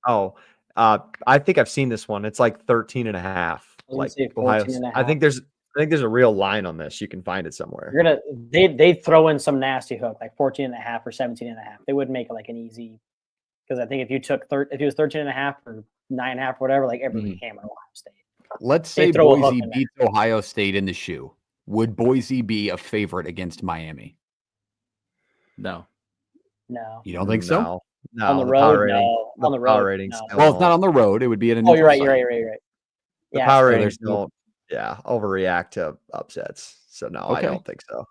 Oh, I think I've seen this one. It's like 13.5. Like Ohio. I think there's a real line on this. You can find it somewhere. They'd throw in some nasty hook, like 14.5 or 17.5. They wouldn't make it like an easy, because I think if you took if it was 13.5 or 9.5, whatever, like everybody came on Ohio State. Let's say Boise beats Ohio State in the shoe. Would Boise be a favorite against Miami? No. You don't think so? No. On the road, no. On the road, ratings. no. Well, it's not on the road. It would be at a neutral you're right. site. You're right. The power ratings don't overreact to upsets. So no, okay. I don't think so.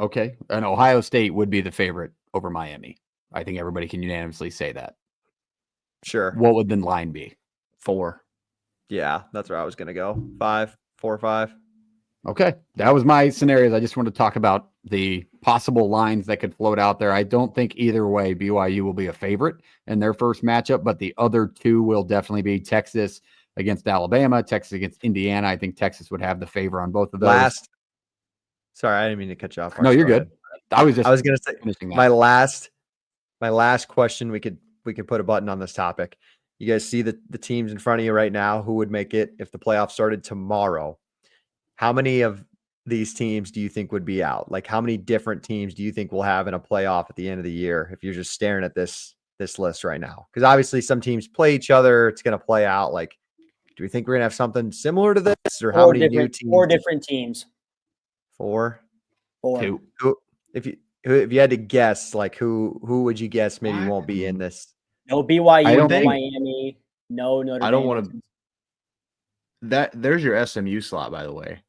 Okay. And Ohio State would be the favorite over Miami. I think everybody can unanimously say that. Sure. What would the line be? 4. Yeah, that's where I was going to go. 5, 4, 5. Okay. That was my scenarios. I just wanted to talk about the possible lines that could float out there. I don't think either way BYU will be a favorite in their first matchup, but the other two will definitely be Texas against Alabama, Texas against Indiana. I think Texas would have the favor on both of those. Sorry, I didn't mean to cut you off. No, you're good. I was going to say finishing that. my last question. We could put a button on this topic. You guys see the teams in front of you right now who would make it if the playoffs started tomorrow. How many of these teams do you think would be out? Like, how many different teams do you think we'll have in a playoff at the end of the year if you're just staring at this list right now? Because obviously some teams play each other. It's going to play out. Like, do we think we're going to have something similar to this, or how many new teams? 4 different teams. 4? 4. Who, if you had to guess, like who would you guess maybe won't be in this? No BYU, no Miami, no Notre Dame. I don't want to. There's your SMU slot, by the way.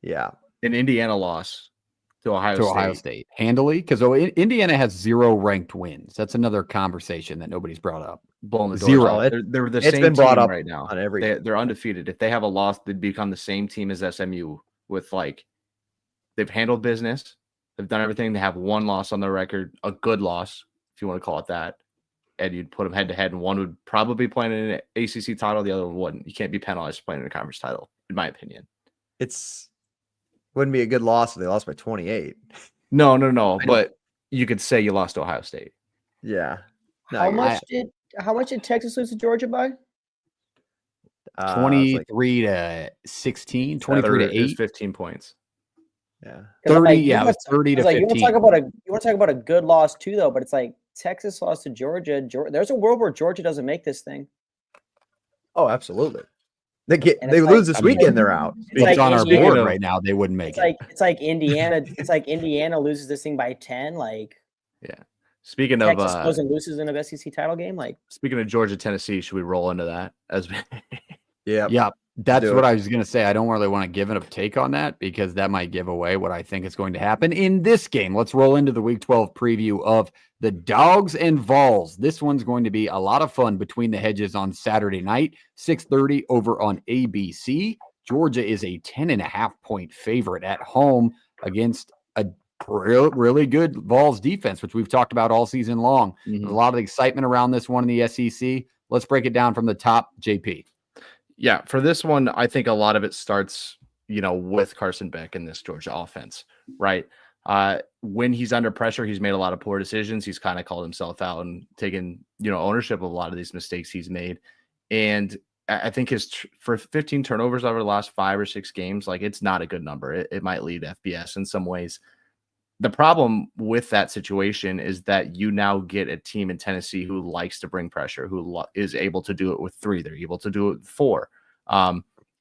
Yeah, an Indiana loss to Ohio State handily, because Indiana has 0 ranked wins. That's another conversation that nobody's brought up. Blowing the 0. They're the it's same been brought team up right now. On every. They're undefeated. If they have a loss, they'd become the same team as SMU. With they've handled business. They've done everything. They have 1 loss on their record, a good loss, if you want to call it that. And you'd put them head to head, and one would probably be playing in an ACC title, the other one wouldn't. You can't be penalized for playing in a conference title, in my opinion. Wouldn't be a good loss if they lost by 28. No. But you could say you lost to Ohio State. Yeah. No, how much did Texas lose to Georgia by? 23 to 16, 23 to 8, 15 points. Yeah. 30. Yeah, it was 30 to 15. You want to talk about a good loss too, though. But it's like Texas lost to Georgia. There's a world where Georgia doesn't make this thing. Oh, absolutely. They lose this weekend. They're out. It's on our board right now. They wouldn't make it. It's like Indiana. It's like Indiana loses this thing by 10. Yeah. Speaking of Texas goes and loses in a SEC title game. Speaking of Georgia, Tennessee, should we roll into that as? Yeah. That's what I was going to say. I don't really want to give a take on that because that might give away what I think is going to happen in this game. Let's roll into the Week 12 preview of the Dogs and Vols. This one's going to be a lot of fun between the hedges on Saturday night, 6:30 over on ABC. Georgia is a 10.5-point favorite at home against a really good Vols defense, which we've talked about all season long. Mm-hmm. There's a lot of excitement around this one in the SEC. Let's break it down from the top, JP. Yeah, for this one, I think a lot of it starts, with Carson Beck in this Georgia offense, right? When he's under pressure, he's made a lot of poor decisions. He's kind of called himself out and taken, ownership of a lot of these mistakes he's made. And I think for 15 turnovers over the last 5 or 6 games, it's not a good number. It might lead FBS in some ways. The problem with that situation is that you now get a team in Tennessee who likes to bring pressure, who is able to do it with 3. They're able to do it with 4.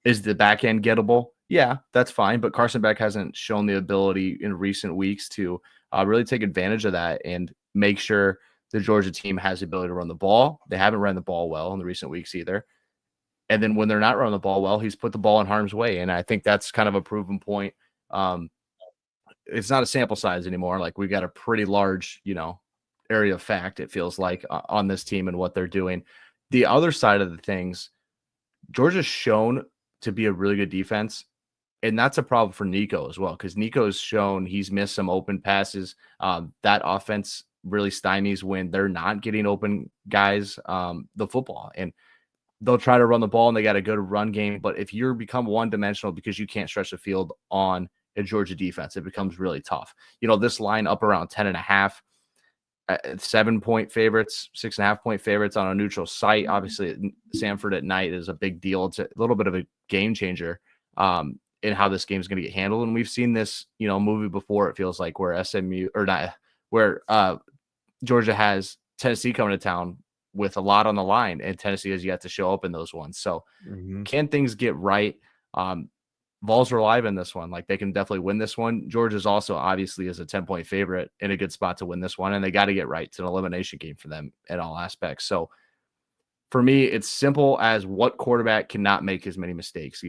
Is the back end gettable? Yeah, that's fine. But Carson Beck hasn't shown the ability in recent weeks to really take advantage of that and make sure the Georgia team has the ability to run the ball. They haven't run the ball well in the recent weeks either. And then when they're not running the ball well, he's put the ball in harm's way. And I think that's kind of a proven point. It's not a sample size anymore. We've got a pretty large, area of fact, it feels like, on this team and what they're doing. The other side of the things, Georgia's shown to be a really good defense. And that's a problem for Nico as well, because Nico's shown he's missed some open passes. That offense really stymies when they're not getting open guys the football. And they'll try to run the ball and they got a good run game. But if you become one-dimensional because you can't stretch the field on a Georgia defense, it becomes really tough. This line up around 10.5, 7-point favorites, 6.5-point favorites on a neutral site. Obviously, Sanford at night is a big deal. It's a little bit of a game changer in how this game is going to get handled. And we've seen this, movie before. It feels like where Georgia has Tennessee coming to town with a lot on the line, and Tennessee has yet to show up in those ones. So can things get right? Vols are alive in this one. They can definitely win this one. Georgia's also obviously is a 10-point favorite in a good spot to win this one. And they got to get right. It's an elimination game for them in all aspects. So for me, it's simple as what quarterback cannot make as many mistakes.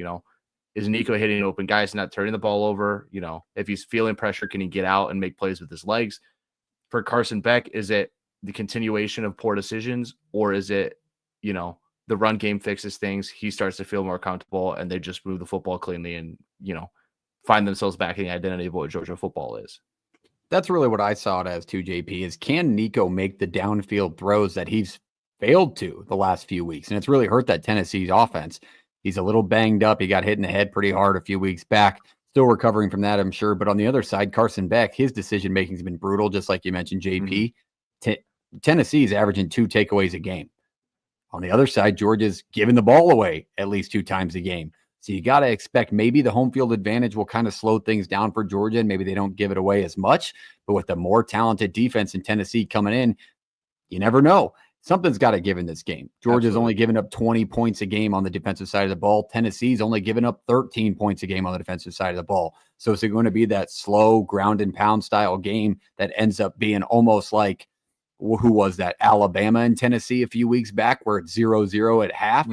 Is Nico hitting open guys, not turning the ball over? If he's feeling pressure, can he get out and make plays with his legs? For Carson Beck, is it the continuation of poor decisions, or is it, the run game fixes things. He starts to feel more comfortable, and they just move the football cleanly and, find themselves back in the identity of what Georgia football is. That's really what I saw it as too, JP, is can Nico make the downfield throws that he's failed to the last few weeks? And it's really hurt that Tennessee's offense. He's a little banged up. He got hit in the head pretty hard a few weeks back. Still recovering from that, I'm sure. But on the other side, Carson Beck, his decision-making has been brutal, just like you mentioned, JP. Tennessee's averaging 2 takeaways a game. On the other side, Georgia's giving the ball away at least 2 times a game. So you got to expect maybe the home field advantage will kind of slow things down for Georgia, and maybe they don't give it away as much. But with the more talented defense in Tennessee coming in, you never know. Something's got to give in this game. Georgia's only given up 20 points a game on the defensive side of the ball. Tennessee's only given up 13 points a game on the defensive side of the ball. So it's going to be that slow ground and pound style game that ends up being almost like, who was that? Alabama and Tennessee a few weeks back where it's 0-0 at half.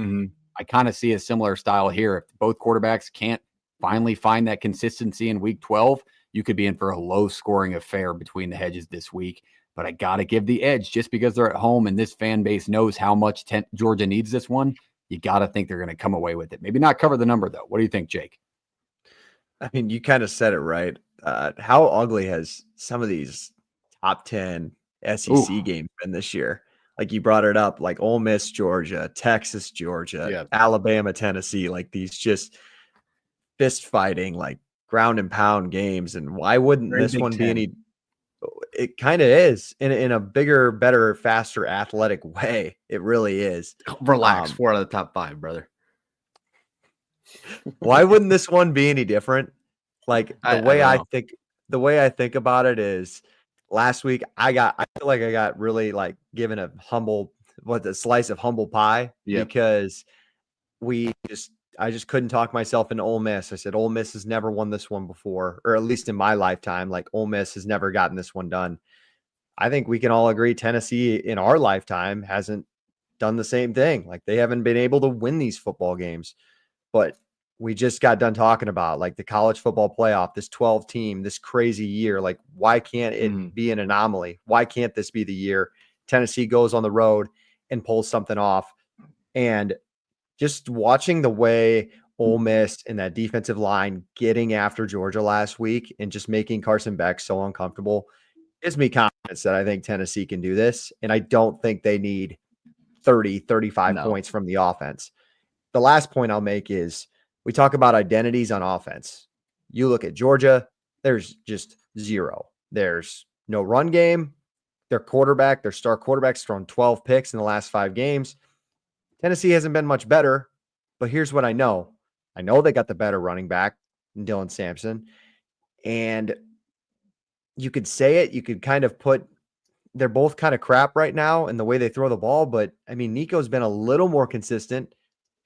I kind of see a similar style here. If both quarterbacks can't finally find that consistency in week 12, you could be in for a low scoring affair between the hedges this week. But I got to give the edge just because they're at home and this fan base knows how much Georgia needs this one. You got to think they're going to come away with it. Maybe not cover the number, though. What do you think, Jake? I mean, you kind of said it right. How ugly has some of these top 10 SEC games been this year? Like you brought it up, like Ole Miss, Georgia, Texas, Georgia, Alabama, Tennessee, like these just fist fighting, like ground and pound games. And why wouldn't this one be any? It kind of is in a bigger, better, faster, athletic way. It really is. Relax. 4 out of the top 5, brother. Why wouldn't this one be any different? Like the way I think about it is, last week, I feel like I got really like given a slice of humble pie because I just couldn't talk myself into Ole Miss. I said, Ole Miss has never won this one before, or at least in my lifetime, like Ole Miss has never gotten this one done. I think we can all agree Tennessee in our lifetime hasn't done the same thing. Like they haven't been able to win these football games, but we just got done talking about like the college football playoff, this 12 team, this crazy year. Like, why can't it be an anomaly? Why can't this be the year Tennessee goes on the road and pulls something off? And just watching the way Ole Miss and that defensive line getting after Georgia last week and just making Carson Beck so uncomfortable gives me confidence that I think Tennessee can do this. And I don't think they need 35 points from the offense. The last point I'll make is, we talk about identities on offense. You look at Georgia, there's just 0. There's no run game. Their star quarterback's thrown 12 picks in the last 5 games. Tennessee hasn't been much better, but here's what I know. I know they got the better running back, Dylan Sampson. And you could say it, you could kind of they're both kind of crap right now in the way they throw the ball, but I mean, Nico's been a little more consistent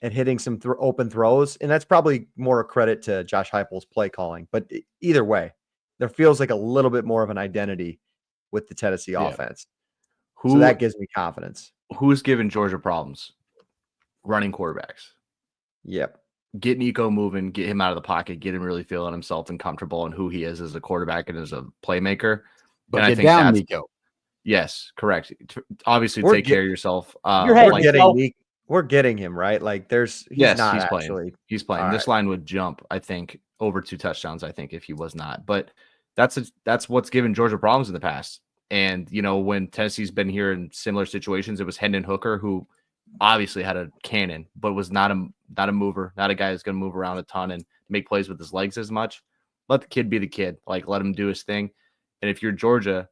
and hitting some open throws. And that's probably more a credit to Josh Heupel's play calling. But either way, there feels like a little bit more of an identity with the Tennessee offense. So that gives me confidence. Who's given Georgia problems? Running quarterbacks. Yep. Get Nico moving, get him out of the pocket, get him really feeling himself and comfortable and who he is as a quarterback and as a playmaker. But get down, Nico. Yes, correct. Obviously, take care of yourself. We're getting him, right? Like he's playing. He's playing. All this line would jump, I think, over 2 touchdowns, I think, if he was not. But that's what's given Georgia problems in the past. And, when Tennessee's been here in similar situations, it was Hendon Hooker, who obviously had a cannon, but was not a mover, not a guy who's going to move around a ton and make plays with his legs as much. Let the kid be the kid. Like, let him do his thing. And if you're Georgia,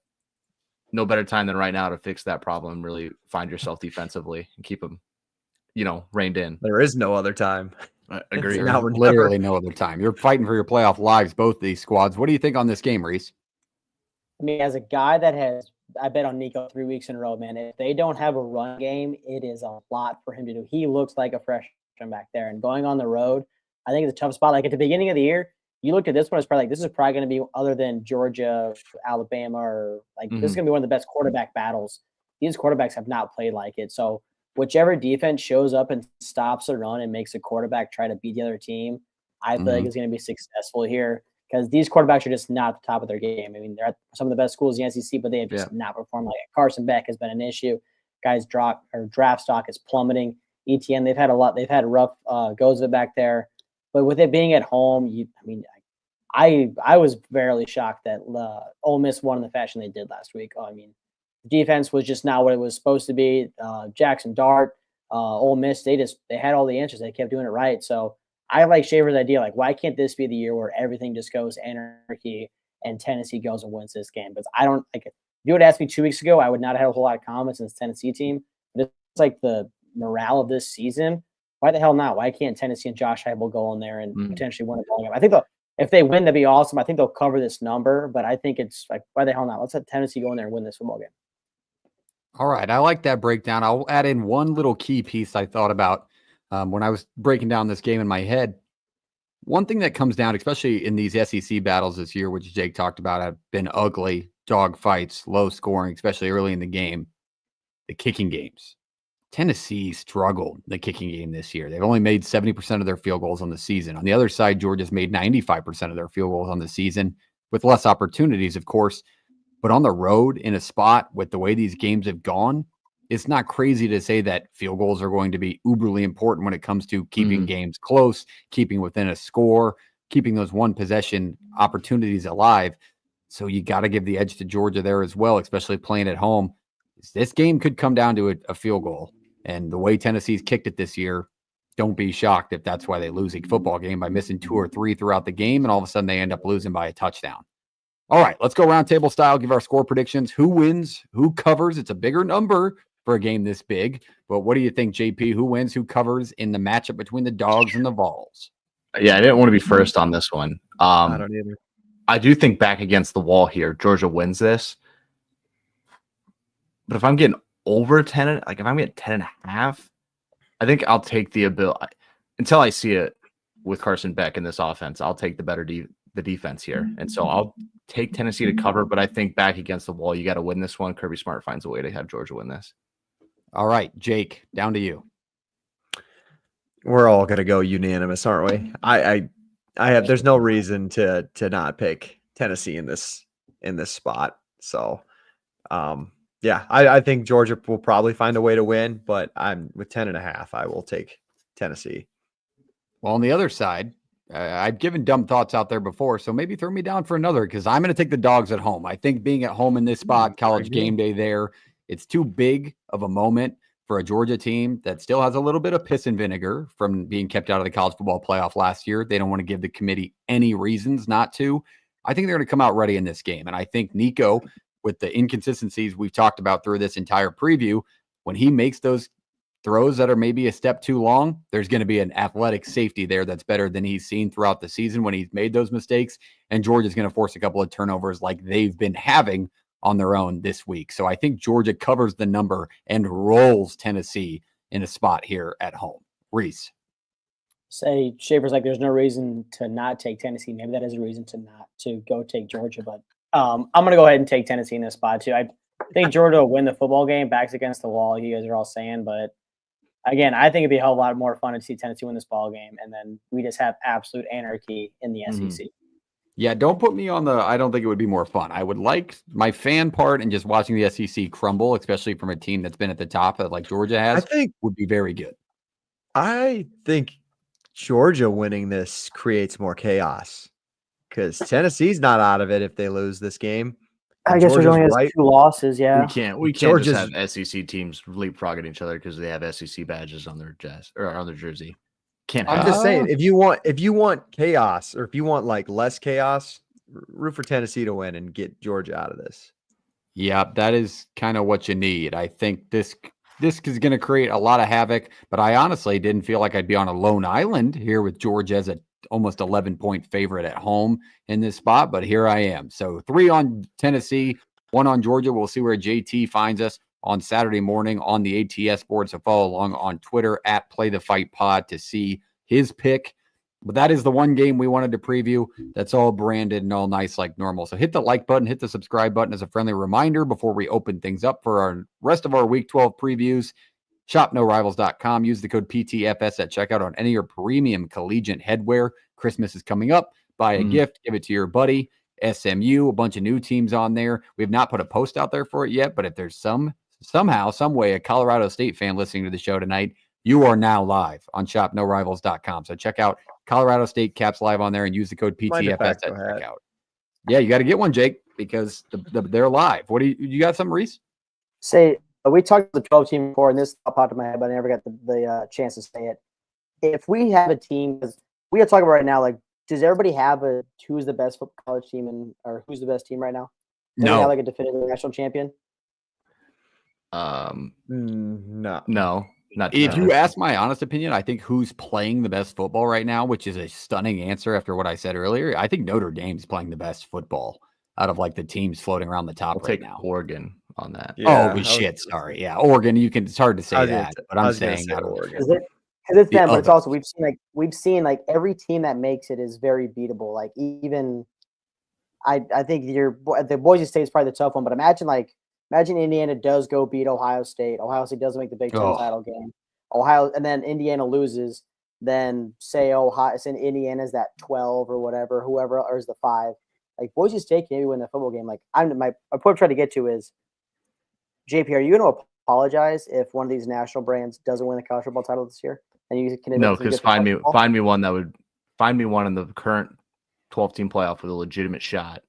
no better time than right now to fix that problem and really find yourself defensively and keep them reined in. There is no other time. I agree. Literally no other time. You're fighting for your playoff lives, both these squads. What do you think on this game, Reese? I mean, as a guy that I bet on Nico 3 weeks in a row, man. If they don't have a run game, it is a lot for him to do. He looks like a freshman back there. And going on the road, I think it's a tough spot. Like at the beginning of the year, you looked at this one, it's probably like, this is probably going to be, other than Georgia, Alabama, or like this is going to be one of the best quarterback battles. These quarterbacks have not played like it. So whichever defense shows up and stops a run and makes a quarterback try to beat the other team, I feel like is going to be successful here, because these quarterbacks are just not at the top of their game. I mean, they're at some of the best schools in the SEC, but they have just not performed like it. Carson Beck has been an issue. Guys draft stock is plummeting. ETN. They've had rough goes of it back there. But with it being at home, I was fairly shocked that Ole Miss won in the fashion they did last week. I mean, the defense was just not what it was supposed to be. Jackson Dart, Ole Miss, they had all the answers. They kept doing it right. So I like Shaver's idea. Like, why can't this be the year where everything just goes anarchy and Tennessee goes and wins this game? Because I don't like it. If you would ask me 2 weeks ago, I would not have had a whole lot of confidence in this Tennessee team. But it's like the morale of this season. Why the hell not? Why can't Tennessee and Josh Heupel go in there and potentially win a ball game? I think if they win, that'd be awesome. I think they'll cover this number, but I think it's like, why the hell not? Let's have Tennessee go in there and win this football game. All right. I like that breakdown. I'll add in one little key piece I thought about when I was breaking down this game in my head. One thing that comes down, especially in these SEC battles this year, which Jake talked about, have been ugly, dog fights, low scoring, especially early in the game, the kicking games. Tennessee struggled in the kicking game this year. They've only made 70% of their field goals on the season. On the other side, Georgia's made 95% of their field goals on the season with less opportunities, of course. But on the road in a spot with the way these games have gone, it's not crazy to say that field goals are going to be uberly important when it comes to keeping games close, keeping within a score, keeping those one possession opportunities alive. So you got to give the edge to Georgia there as well, especially playing at home. This game could come down to a field goal. And the way Tennessee's kicked it this year, don't be shocked if that's why they lose a football game by missing 2 or 3 throughout the game, and all of a sudden they end up losing by a touchdown. All right, let's go roundtable style, give our score predictions. Who wins? Who covers? It's a bigger number for a game this big. But what do you think, JP? Who wins? Who covers in the matchup between the Dogs and the Vols? Yeah, I didn't want to be first on this one. I don't either. I do think back against the wall here, Georgia wins this. But if I'm getting over 10, like if I'm getting 10.5, I think I'll take the ability until I see it with Carson Beck in this offense. I'll take the defense here. And so I'll take Tennessee to cover, but I think back against the wall, you got to win this one. Kirby Smart finds a way to have Georgia win this. All right, Jake, down to you. We're all going to go unanimous, aren't we? I have, there's no reason to not pick Tennessee in this spot. So, yeah, I think Georgia will probably find a way to win, but I'm with 10.5. I will take Tennessee. Well, on the other side, I've given dumb thoughts out there before, so maybe throw me down for another because I'm going to take the Dogs at home. I think being at home in this spot, college game day there, it's too big of a moment for a Georgia team that still has a little bit of piss and vinegar from being kept out of the college football playoff last year. They don't want to give the committee any reasons not to. I think they're going to come out ready in this game, and I think Nico, with the inconsistencies we've talked about through this entire preview, when he makes those throws that are maybe a step too long, there's going to be an athletic safety there that's better than he's seen throughout the season when he's made those mistakes. And Georgia's going to force a couple of turnovers like they've been having on their own this week. So I think Georgia covers the number and rolls Tennessee in a spot here at home. Reese. Say Schaefer's like, there's no reason to not take Tennessee. Maybe that is a reason to go take Georgia, but I'm going to go ahead and take Tennessee in this spot too. I think Georgia will win the football game. Backs against the wall, you guys are all saying, but again, I think it'd be a hell of a lot more fun to see Tennessee win this ball game, and then we just have absolute anarchy in the SEC. Yeah, don't put me on the I don't think it would be more fun. I would like my fan part and just watching the SEC crumble, especially from a team that's been at the top that like Georgia has, I think would be very good. I think Georgia winning this creates more chaos because Tennessee's not out of it if they lose this game. I guess there's only 2 losses. Yeah, we can't just have SEC teams leapfrogging each other because they have SEC badges on their chest or on their jersey. Can't. I'm just saying, if you want chaos, or if you want like less chaos, root for Tennessee to win and get Georgia out of this. Yeah, that is kind of what you need. I think this is going to create a lot of havoc, but I honestly didn't feel like I'd be on a lone island here with Georgia as a almost 11-point favorite at home in this spot, but here I am. So 3 on Tennessee, 1 on Georgia. We'll see where JT finds us on Saturday morning on the ATS board. So follow along on Twitter at PlayTheFightPod to see his pick. But that is the one game we wanted to preview. That's all branded and all nice like normal. So hit the like button, hit the subscribe button as a friendly reminder before we open things up for our rest of our Week 12 previews. ShopNoRivals.com. Use the code PTFS at checkout on any of your premium collegiate headwear. Christmas is coming up. Buy a gift, give it to your buddy. SMU, a bunch of new teams on there. We have not put a post out there for it yet, but if there's somehow, some way, a Colorado State fan listening to the show tonight, You are now live on shopnorivals.com. So check out Colorado State Caps live on there and use the code PTFS at checkout. Yeah, you got to get one, Jake, because they're live. What do you got? Something, Reese? Say we talked to the 12 team before, and this popped in my head, but I never got the chance to say it. If we have a team, because we are talking about right now, like, does everybody have who's the best college team or who's the best team right now? Do we have like a definitive national champion? No. Not if you ask my honest opinion, I think who's playing the best football right now, which is a stunning answer after what I said earlier. I think Notre Dame's playing the best football out of like the teams floating around the top right now. Oregon on that. Yeah, sorry. Yeah, Oregon. It's hard to say that, but I'm saying Oregon. Because it's them, but it's also we've seen like every team that makes it is very beatable. Like even I think the Boise State is probably the tough one, but imagine Indiana does go beat Ohio State. Ohio State doesn't make the Big Ten title game. And then Indiana loses. Then say Indiana's that 12 or whatever, whoever or is the 5. Like Boise State can maybe win the football game. Like my point I'm trying to get to is, JP, are you going to apologize if one of these national brands doesn't win the college football title this year? And you can because find me one in the current 12-team playoff with a legitimate shot.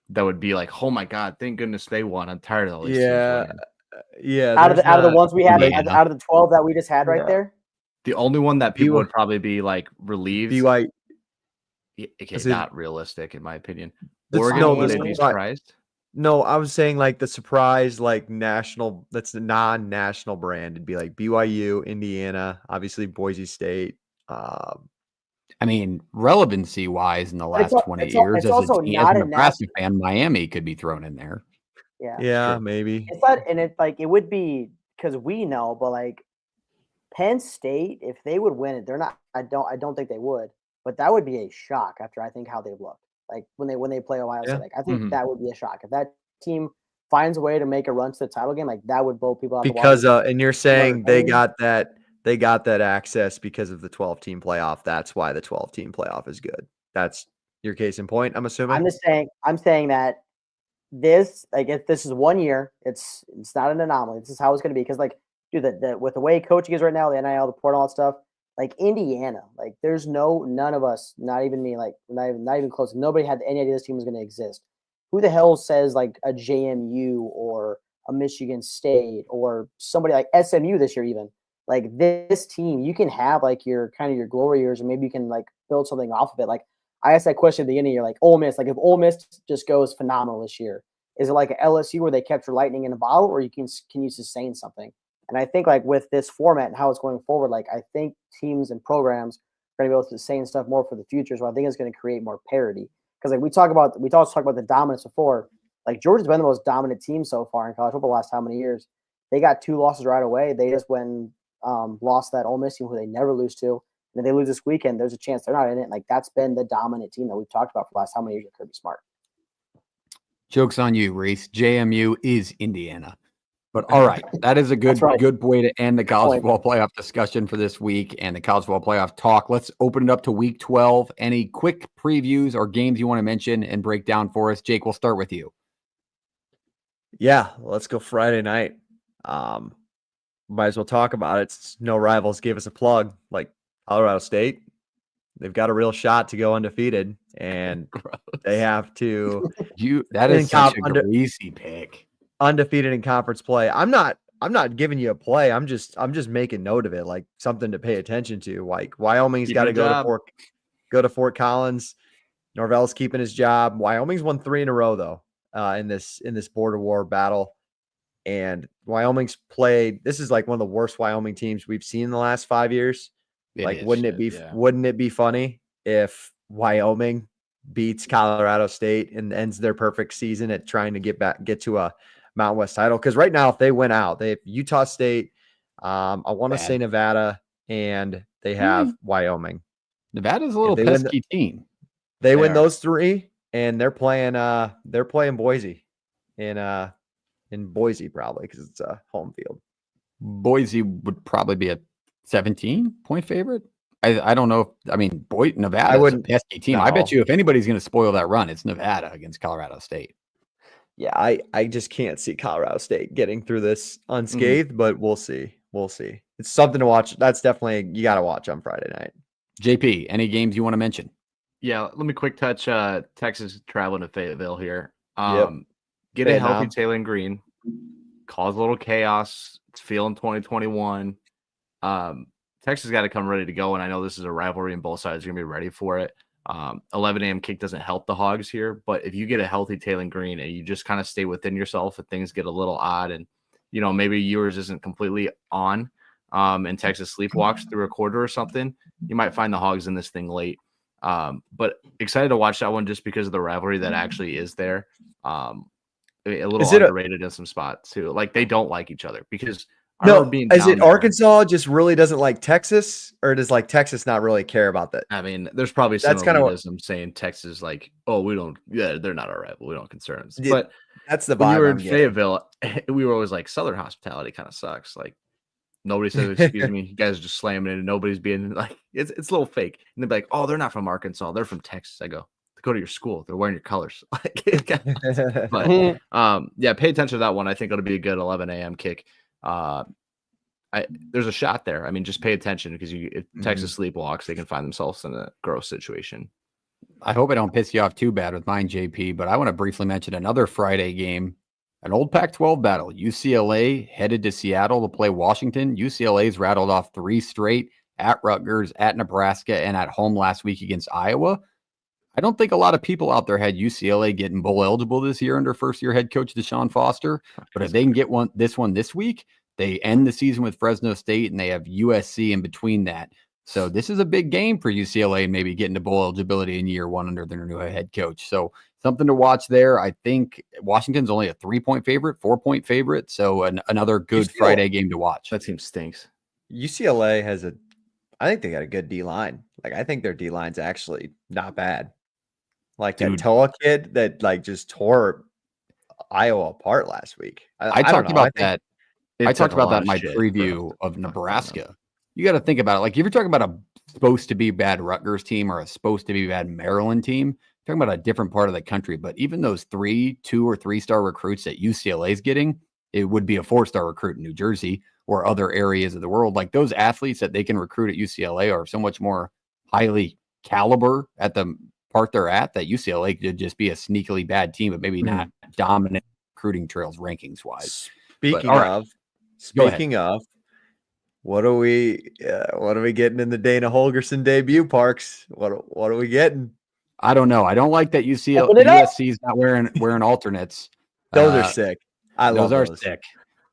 That would be like, oh my God, thank goodness they won. I'm tired of all these teams winning. Out of the ones we had, out of the 12 that we just had right there, the only one that people would probably be like relieved. BYU. It's not realistic, in my opinion. Oregon, would they be surprised? No, I was saying like the surprise, like national. That's the non-national brand. It'd be like BYU, Indiana, obviously Boise State. I mean, relevancy-wise, in the last 20 years, as a Nebraska fan, Miami could be thrown in there. Yeah, maybe. It's not, and it's like it would be because we know, but like Penn State, if they would win it, they're not. I don't think they would, but that would be a shock after I think how they've looked. Like when they play Ohio State, like, I think that would be a shock if that team finds a way to make a run to the title game. Like that would blow people out. Because and you're saying they got that access because of the 12-team playoff. That's why the 12-team playoff is good. That's your case in point, I'm assuming. I'm saying that this, like, if this is 1 year, it's not an anomaly. This is how it's going to be. Because, like, dude, with the way coaching is right now, the NIL, the portal, all that stuff, like Indiana, like there's none of us, not even me, like not even close. Nobody had any idea this team was going to exist. Who the hell says like a JMU or a Michigan State or somebody like SMU this year even? Like this team, you can have like your kind of your glory years, or maybe you can like build something off of it. Like I asked that question at the beginning of the year, like Ole Miss, like if Ole Miss just goes phenomenal this year, is it like an LSU where they kept your lightning in a bottle, or can you sustain something? And I think like with this format and how it's going forward, like I think teams and programs are going to be able to sustain stuff more for the future. So I think it's going to create more parity. Because like we talked about the dominance before. Like Georgia's been the most dominant team so far in college football the last how many years? They got 2 losses right away. They just lost that Ole Miss team who they never lose to. And if they lose this weekend, there's a chance they're not in it. Like that's been the dominant team that we've talked about for the last how many years with Kirby Smart. Joke's on you, Reese. JMU is Indiana. But all right, that is a good way to end the college football playoff discussion for this week and the college football playoff talk. Let's open it up to week 12. Any quick previews or games you want to mention and break down for us? Jake, we'll start with you. Yeah, let's go Friday night. Might as well talk about it. No Rivals gave us a plug. Like Colorado State, they've got a real shot to go undefeated, and they have to. That is such a greasy pick. Undefeated in conference play. I'm not giving you a play. I'm just making note of it, like something to pay attention to. Like Wyoming's got to go to Fort Collins. Norvell's keeping his job. Wyoming's won 3 in a row though in this border war battle. And Wyoming's played. This is like one of the worst Wyoming teams we've seen in the last 5 years. Wouldn't it be funny if Wyoming beats Colorado State and ends their perfect season at trying to get to a Mountain West title? Because right now, if they win out, they have Utah State, I want to say Nevada, and they have Wyoming. Nevada's a little pesky team. They win those 3, and they're playing Boise in Boise probably because it's a home field. Boise would probably be a 17-point favorite. I don't know. Nevada is a pesky team. No. I bet you if anybody's going to spoil that run, it's Nevada against Colorado State. Yeah, I just can't see Colorado State getting through this unscathed, but we'll see. it's something to watch. That's definitely you got to watch on Friday night. JP, any games you want to mention? Yeah, let me quick touch Texas traveling to Fayetteville here. Get a Vietnam. healthy Taylor Green, cause a little chaos. It's feeling 2021. Texas got to come ready to go, and I know this is a rivalry, and both sides are gonna be ready for it. 11 a.m. kick doesn't help the Hogs here, but if you get a healthy Taylor Green and you just kind of stay within yourself, and things get a little odd, and maybe yours isn't completely on, and Texas sleepwalks through a quarter or something, you might find the Hogs in this thing late. But excited to watch that one just because of the rivalry that actually is there. A little underrated in some spots too. Like they don't like each other because is it Arkansas just really doesn't like Texas, or does like Texas not really care about that? I mean, there's probably some elitism saying Texas like, oh, they're not our rival, we don't concern us. But that's the vibe. When you were in Fayetteville, we were always like Southern hospitality kind of sucks. Like nobody says, excuse me, you guys are just slamming it and nobody's being like, it's a little fake. And they'd be like, oh, they're not from Arkansas, they're from Texas. I go to your school, they're wearing your colors. But yeah, pay attention to that one. I think it'll be a good 11 a.m. kick. There's a shot there. I mean, just pay attention because if Texas sleepwalks, they can find themselves in a gross situation. I hope I don't piss you off too bad with mine, JP, but I want to briefly mention another Friday game, an old Pac-12 battle. UCLA headed to Seattle to play Washington. UCLA's rattled off 3 straight at Rutgers, at Nebraska, and at home last week against Iowa. I don't think a lot of people out there had UCLA getting bowl eligible this year under first-year head coach Deshaun Foster. But if they can get this week, they end the season with Fresno State, and they have USC in between that. So this is a big game for UCLA and maybe getting to bowl eligibility in year 1 under their new head coach. So something to watch there. I think Washington's only a 3-point favorite, 4-point favorite. So another good Friday game to watch. That team stinks. UCLA I think they got a good D-line. Like I think their D-line's actually not bad. Like that Toa kid that like just tore Iowa apart last week. I talked about that. I talked about that in my preview of Nebraska. You got to think about it. Like if you're talking about a supposed to be bad Rutgers team or a supposed to be bad Maryland team, you're talking about a different part of the country. But even those 2 or 3-star recruits that UCLA is getting, it would be a 4-star recruit in New Jersey or other areas of the world. Like those athletes that they can recruit at UCLA are so much more highly caliber at the part they're at that UCLA could just be a sneakily bad team, but maybe not dominant recruiting trails rankings wise. Speaking of, what are we getting in the Dana Holgorsen debut, Parks? What are we getting? I don't know. I don't like that USC is not wearing alternates. Those are sick. Those are sick.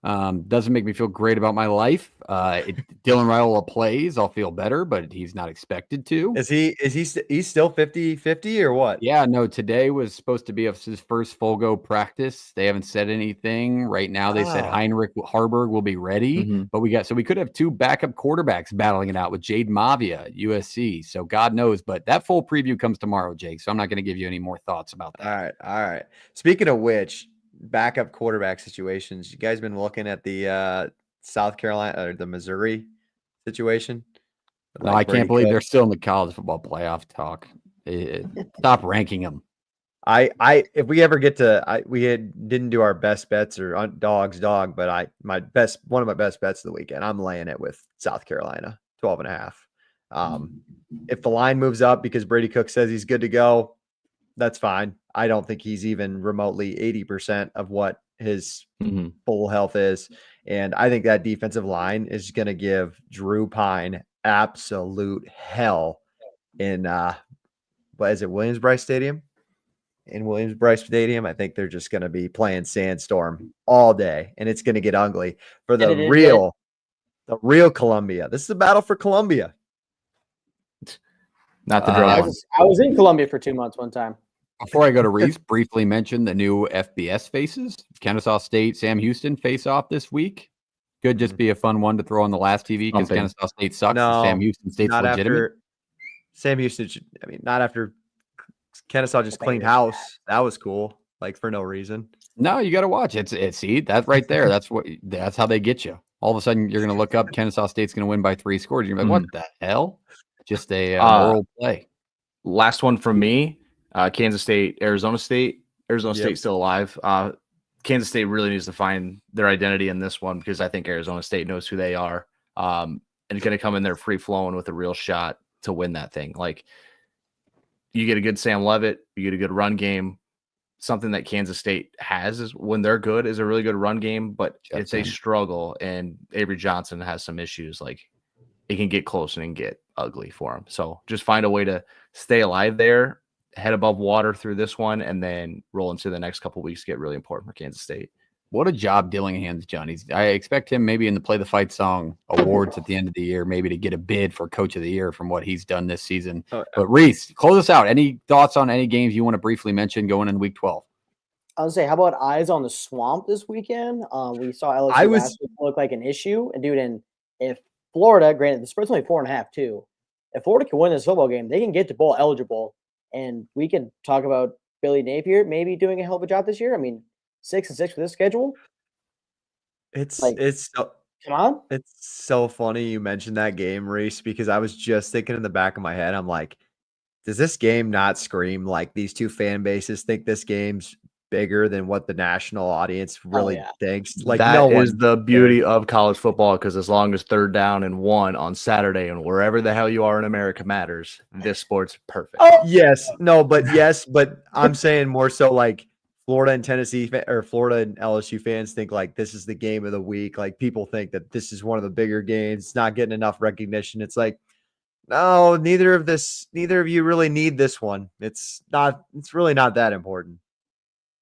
Doesn't make me feel great about my life. Dylan Raiola plays, I'll feel better, but he's not expected to. He's still 50-50 or what? Yeah, no, today was supposed to be his first full go practice. They haven't said anything. Right now they said Heinrich Harburg will be ready, but we could have 2 backup quarterbacks battling it out with Jade Mavia at USC. So God knows, but that full preview comes tomorrow, Jake. So I'm not going to give you any more thoughts about that. All right. Speaking of which, backup quarterback situations. You guys been looking at the South Carolina or the Missouri situation? No, I can't believe they're still in the college football playoff talk. Stop ranking them. If we ever get to, didn't do our best bets or dog, but one of my best bets of the weekend, I'm laying it with South Carolina 12.5. If the line moves up because Brady Cook says he's good to go, that's fine. I don't think he's even remotely 80% of what his full health is. And I think that defensive line is going to give Drew Pine absolute hell in, Williams-Brice Stadium? In Williams-Brice Stadium, I think they're just going to be playing Sandstorm all day, and it's going to get ugly for the real Columbia. This is a battle for Columbia. Not the draw. I was in Columbia for 2 months one time. Before I go to Reese, briefly mention the new FBS faces. Kennesaw State, Sam Houston face off this week. Could just be a fun one to throw on the last TV because Kennesaw State sucks. No, Sam Houston State's legitimate. Sam Houston, not after Kennesaw just cleaned house. That was cool, like for no reason. No, you got to watch it. See, that's right there. That's how they get you. All of a sudden, you're going to look up Kennesaw State's going to win by 3 scores. You're like, what the hell? Just a moral play. Last one from me. Kansas State, Arizona State. Arizona State's still alive. Kansas State really needs to find their identity in this one because I think Arizona State knows who they are. and going to come in there free flowing with a real shot to win that thing. Like, you get a good Sam Levitt, you get a good run game. Something that Kansas State has is when they're good is a really good run game, but if they struggle and Avery Johnson has some issues, like, it can get close and get ugly for him. So just find a way to stay alive there, head above water through this one, and then roll into the next couple of weeks get really important for Kansas State. What a job Dillingham's done. I expect him maybe in the Play the Fight Song awards at the end of the year, maybe to get a bid for Coach of the Year from what he's done this season. But Reese, close us out. Any thoughts on any games you want to briefly mention going in Week 12? I would say, how about eyes on the swamp this weekend? We saw LSU last week look like an issue. And dude, and if Florida, granted the spread's only 4.5 too, if Florida can win this football game, they can get to bowl eligible. And we can talk about Billy Napier maybe doing a hell of a job this year. I mean, 6-6 with this schedule. It's so, come on. It's so funny you mentioned that game, Reese, because I was just thinking in the back of my head, I'm like, does this game not scream like these two fan bases think this game's bigger than what the national audience really thinks? Like, that is the beauty of college football, because as long as 3rd down and 1 on Saturday and wherever the hell you are in America matters, this sport's perfect. Yes, but I'm saying more so like Florida and Tennessee or Florida and LSU fans think like this is the game of the week. Like, people think that this is one of the bigger games. It's not getting enough recognition. It's like, no, neither of you really need this one. It's really not that important.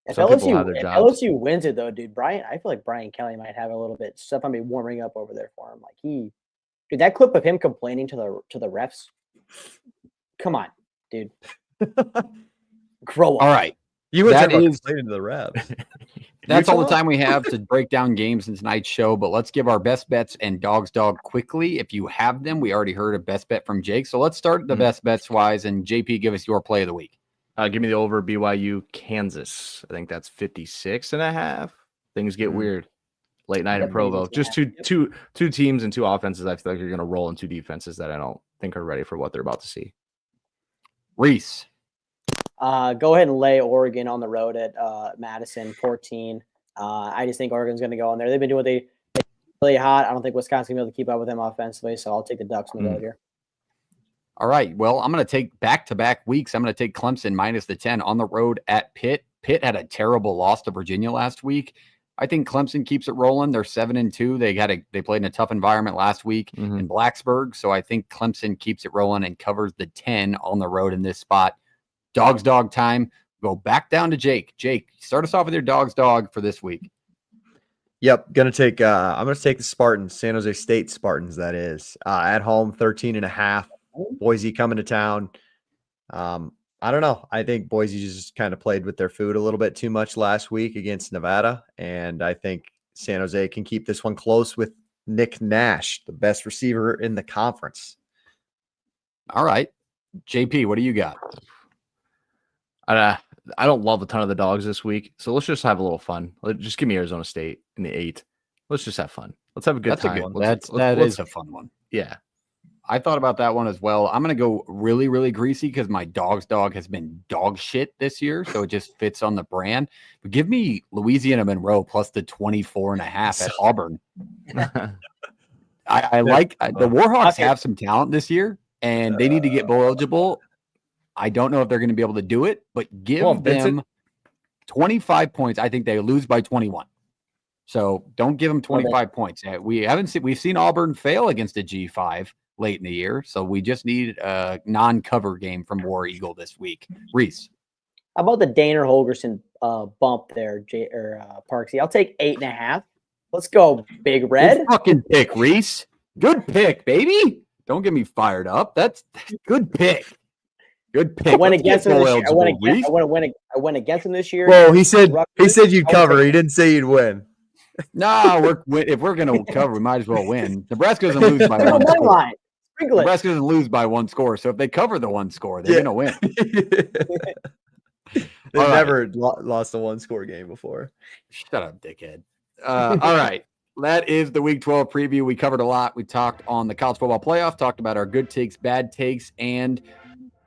If LSU wins it though, dude, I feel like Brian Kelly might have a little bit stuff might be warming up over there for him. Like, that clip of him complaining to the refs. Come on, dude. Grow up. All right. You would complaining to the refs. That's all the time we have to break down games in tonight's show, but let's give our best bets and dog quickly. If you have them, we already heard a best bet from Jake. So let's start the best bets wise, and JP, give us your play of the week. Give me the over BYU Kansas. I think that's 56.5. Things get weird late night in Provo. Just two teams and 2 offenses I feel like you're going to roll, and 2 defenses that I don't think are ready for what they're about to see. Reese. Go ahead and lay Oregon on the road at Madison 14. I just think Oregon's going to go on there. They've been doing they're really hot. I don't think Wisconsin's going to be able to keep up with them offensively, so I'll take the Ducks on the road here. All right. Well, I'm going to take back-to-back weeks. I'm going to take Clemson minus the 10 on the road at Pitt. Pitt had a terrible loss to Virginia last week. I think Clemson keeps it rolling. They're 7-2. They played in a tough environment last week in Blacksburg, so I think Clemson keeps it rolling and covers the 10 on the road in this spot. Dog time. Go back down to Jake. Jake, start us off with your dog for this week. Yep, I'm gonna take the Spartans, San Jose State Spartans. That is at home, 13.5. Boise coming to town. I don't know. I think Boise just kind of played with their food a little bit too much last week against Nevada, and I think San Jose can keep this one close with Nick Nash, the best receiver in the conference. All right, JP, what do you got? I don't love a ton of the dogs this week, so let's just have a little fun. Just give me Arizona State in the 8. Let's just have fun. Let's have a good time. A good one. That is a fun one. Yeah. I thought about that one as well. I'm going to go really, really greasy because my dog has been dog shit this year, so it just fits on the brand. But give me Louisiana Monroe plus the 24.5 at Auburn. I like the Warhawks have some talent this year, and they need to get bowl eligible. I don't know if they're going to be able to do it, but give them 25 points. I think they lose by 21. So don't give them 25 points. We've seen Auburn fail against a G5 late in the year, so we just need a non-cover game from War Eagle this week. Reese. How about the Daner Holgerson bump there, Parksy? I'll take 8.5. Let's go, Big Red. Good fucking pick, Reese. Good pick, baby. Don't get me fired up. That's good pick. Good pick. I went against him this year. I went against him this year. Well, he said you'd cover. He didn't say you'd win. No, if we're going to cover, we might as well win. Nebraska doesn't lose by one score. Nebraska doesn't lose by one score. So if they cover the one score, they're going to win. They've never lost a one-score game before. Shut up, dickhead. All right. That is the Week 12 preview. We covered a lot. We talked on the college football playoff, talked about our good takes, bad takes, and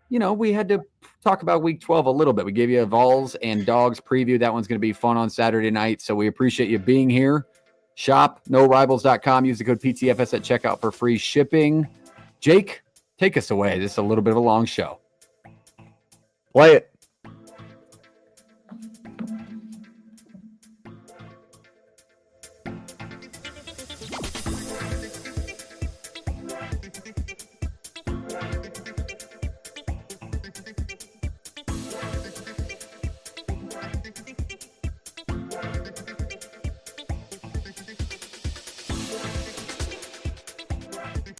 we had to talk about Week 12 a little bit. We gave you a Vols and Dogs preview. That one's going to be fun on Saturday night. So we appreciate you being here. Shop norivals.com. Use the code PTFS at checkout for free shipping. Jake, take us away. This is a little bit of a long show. Play it.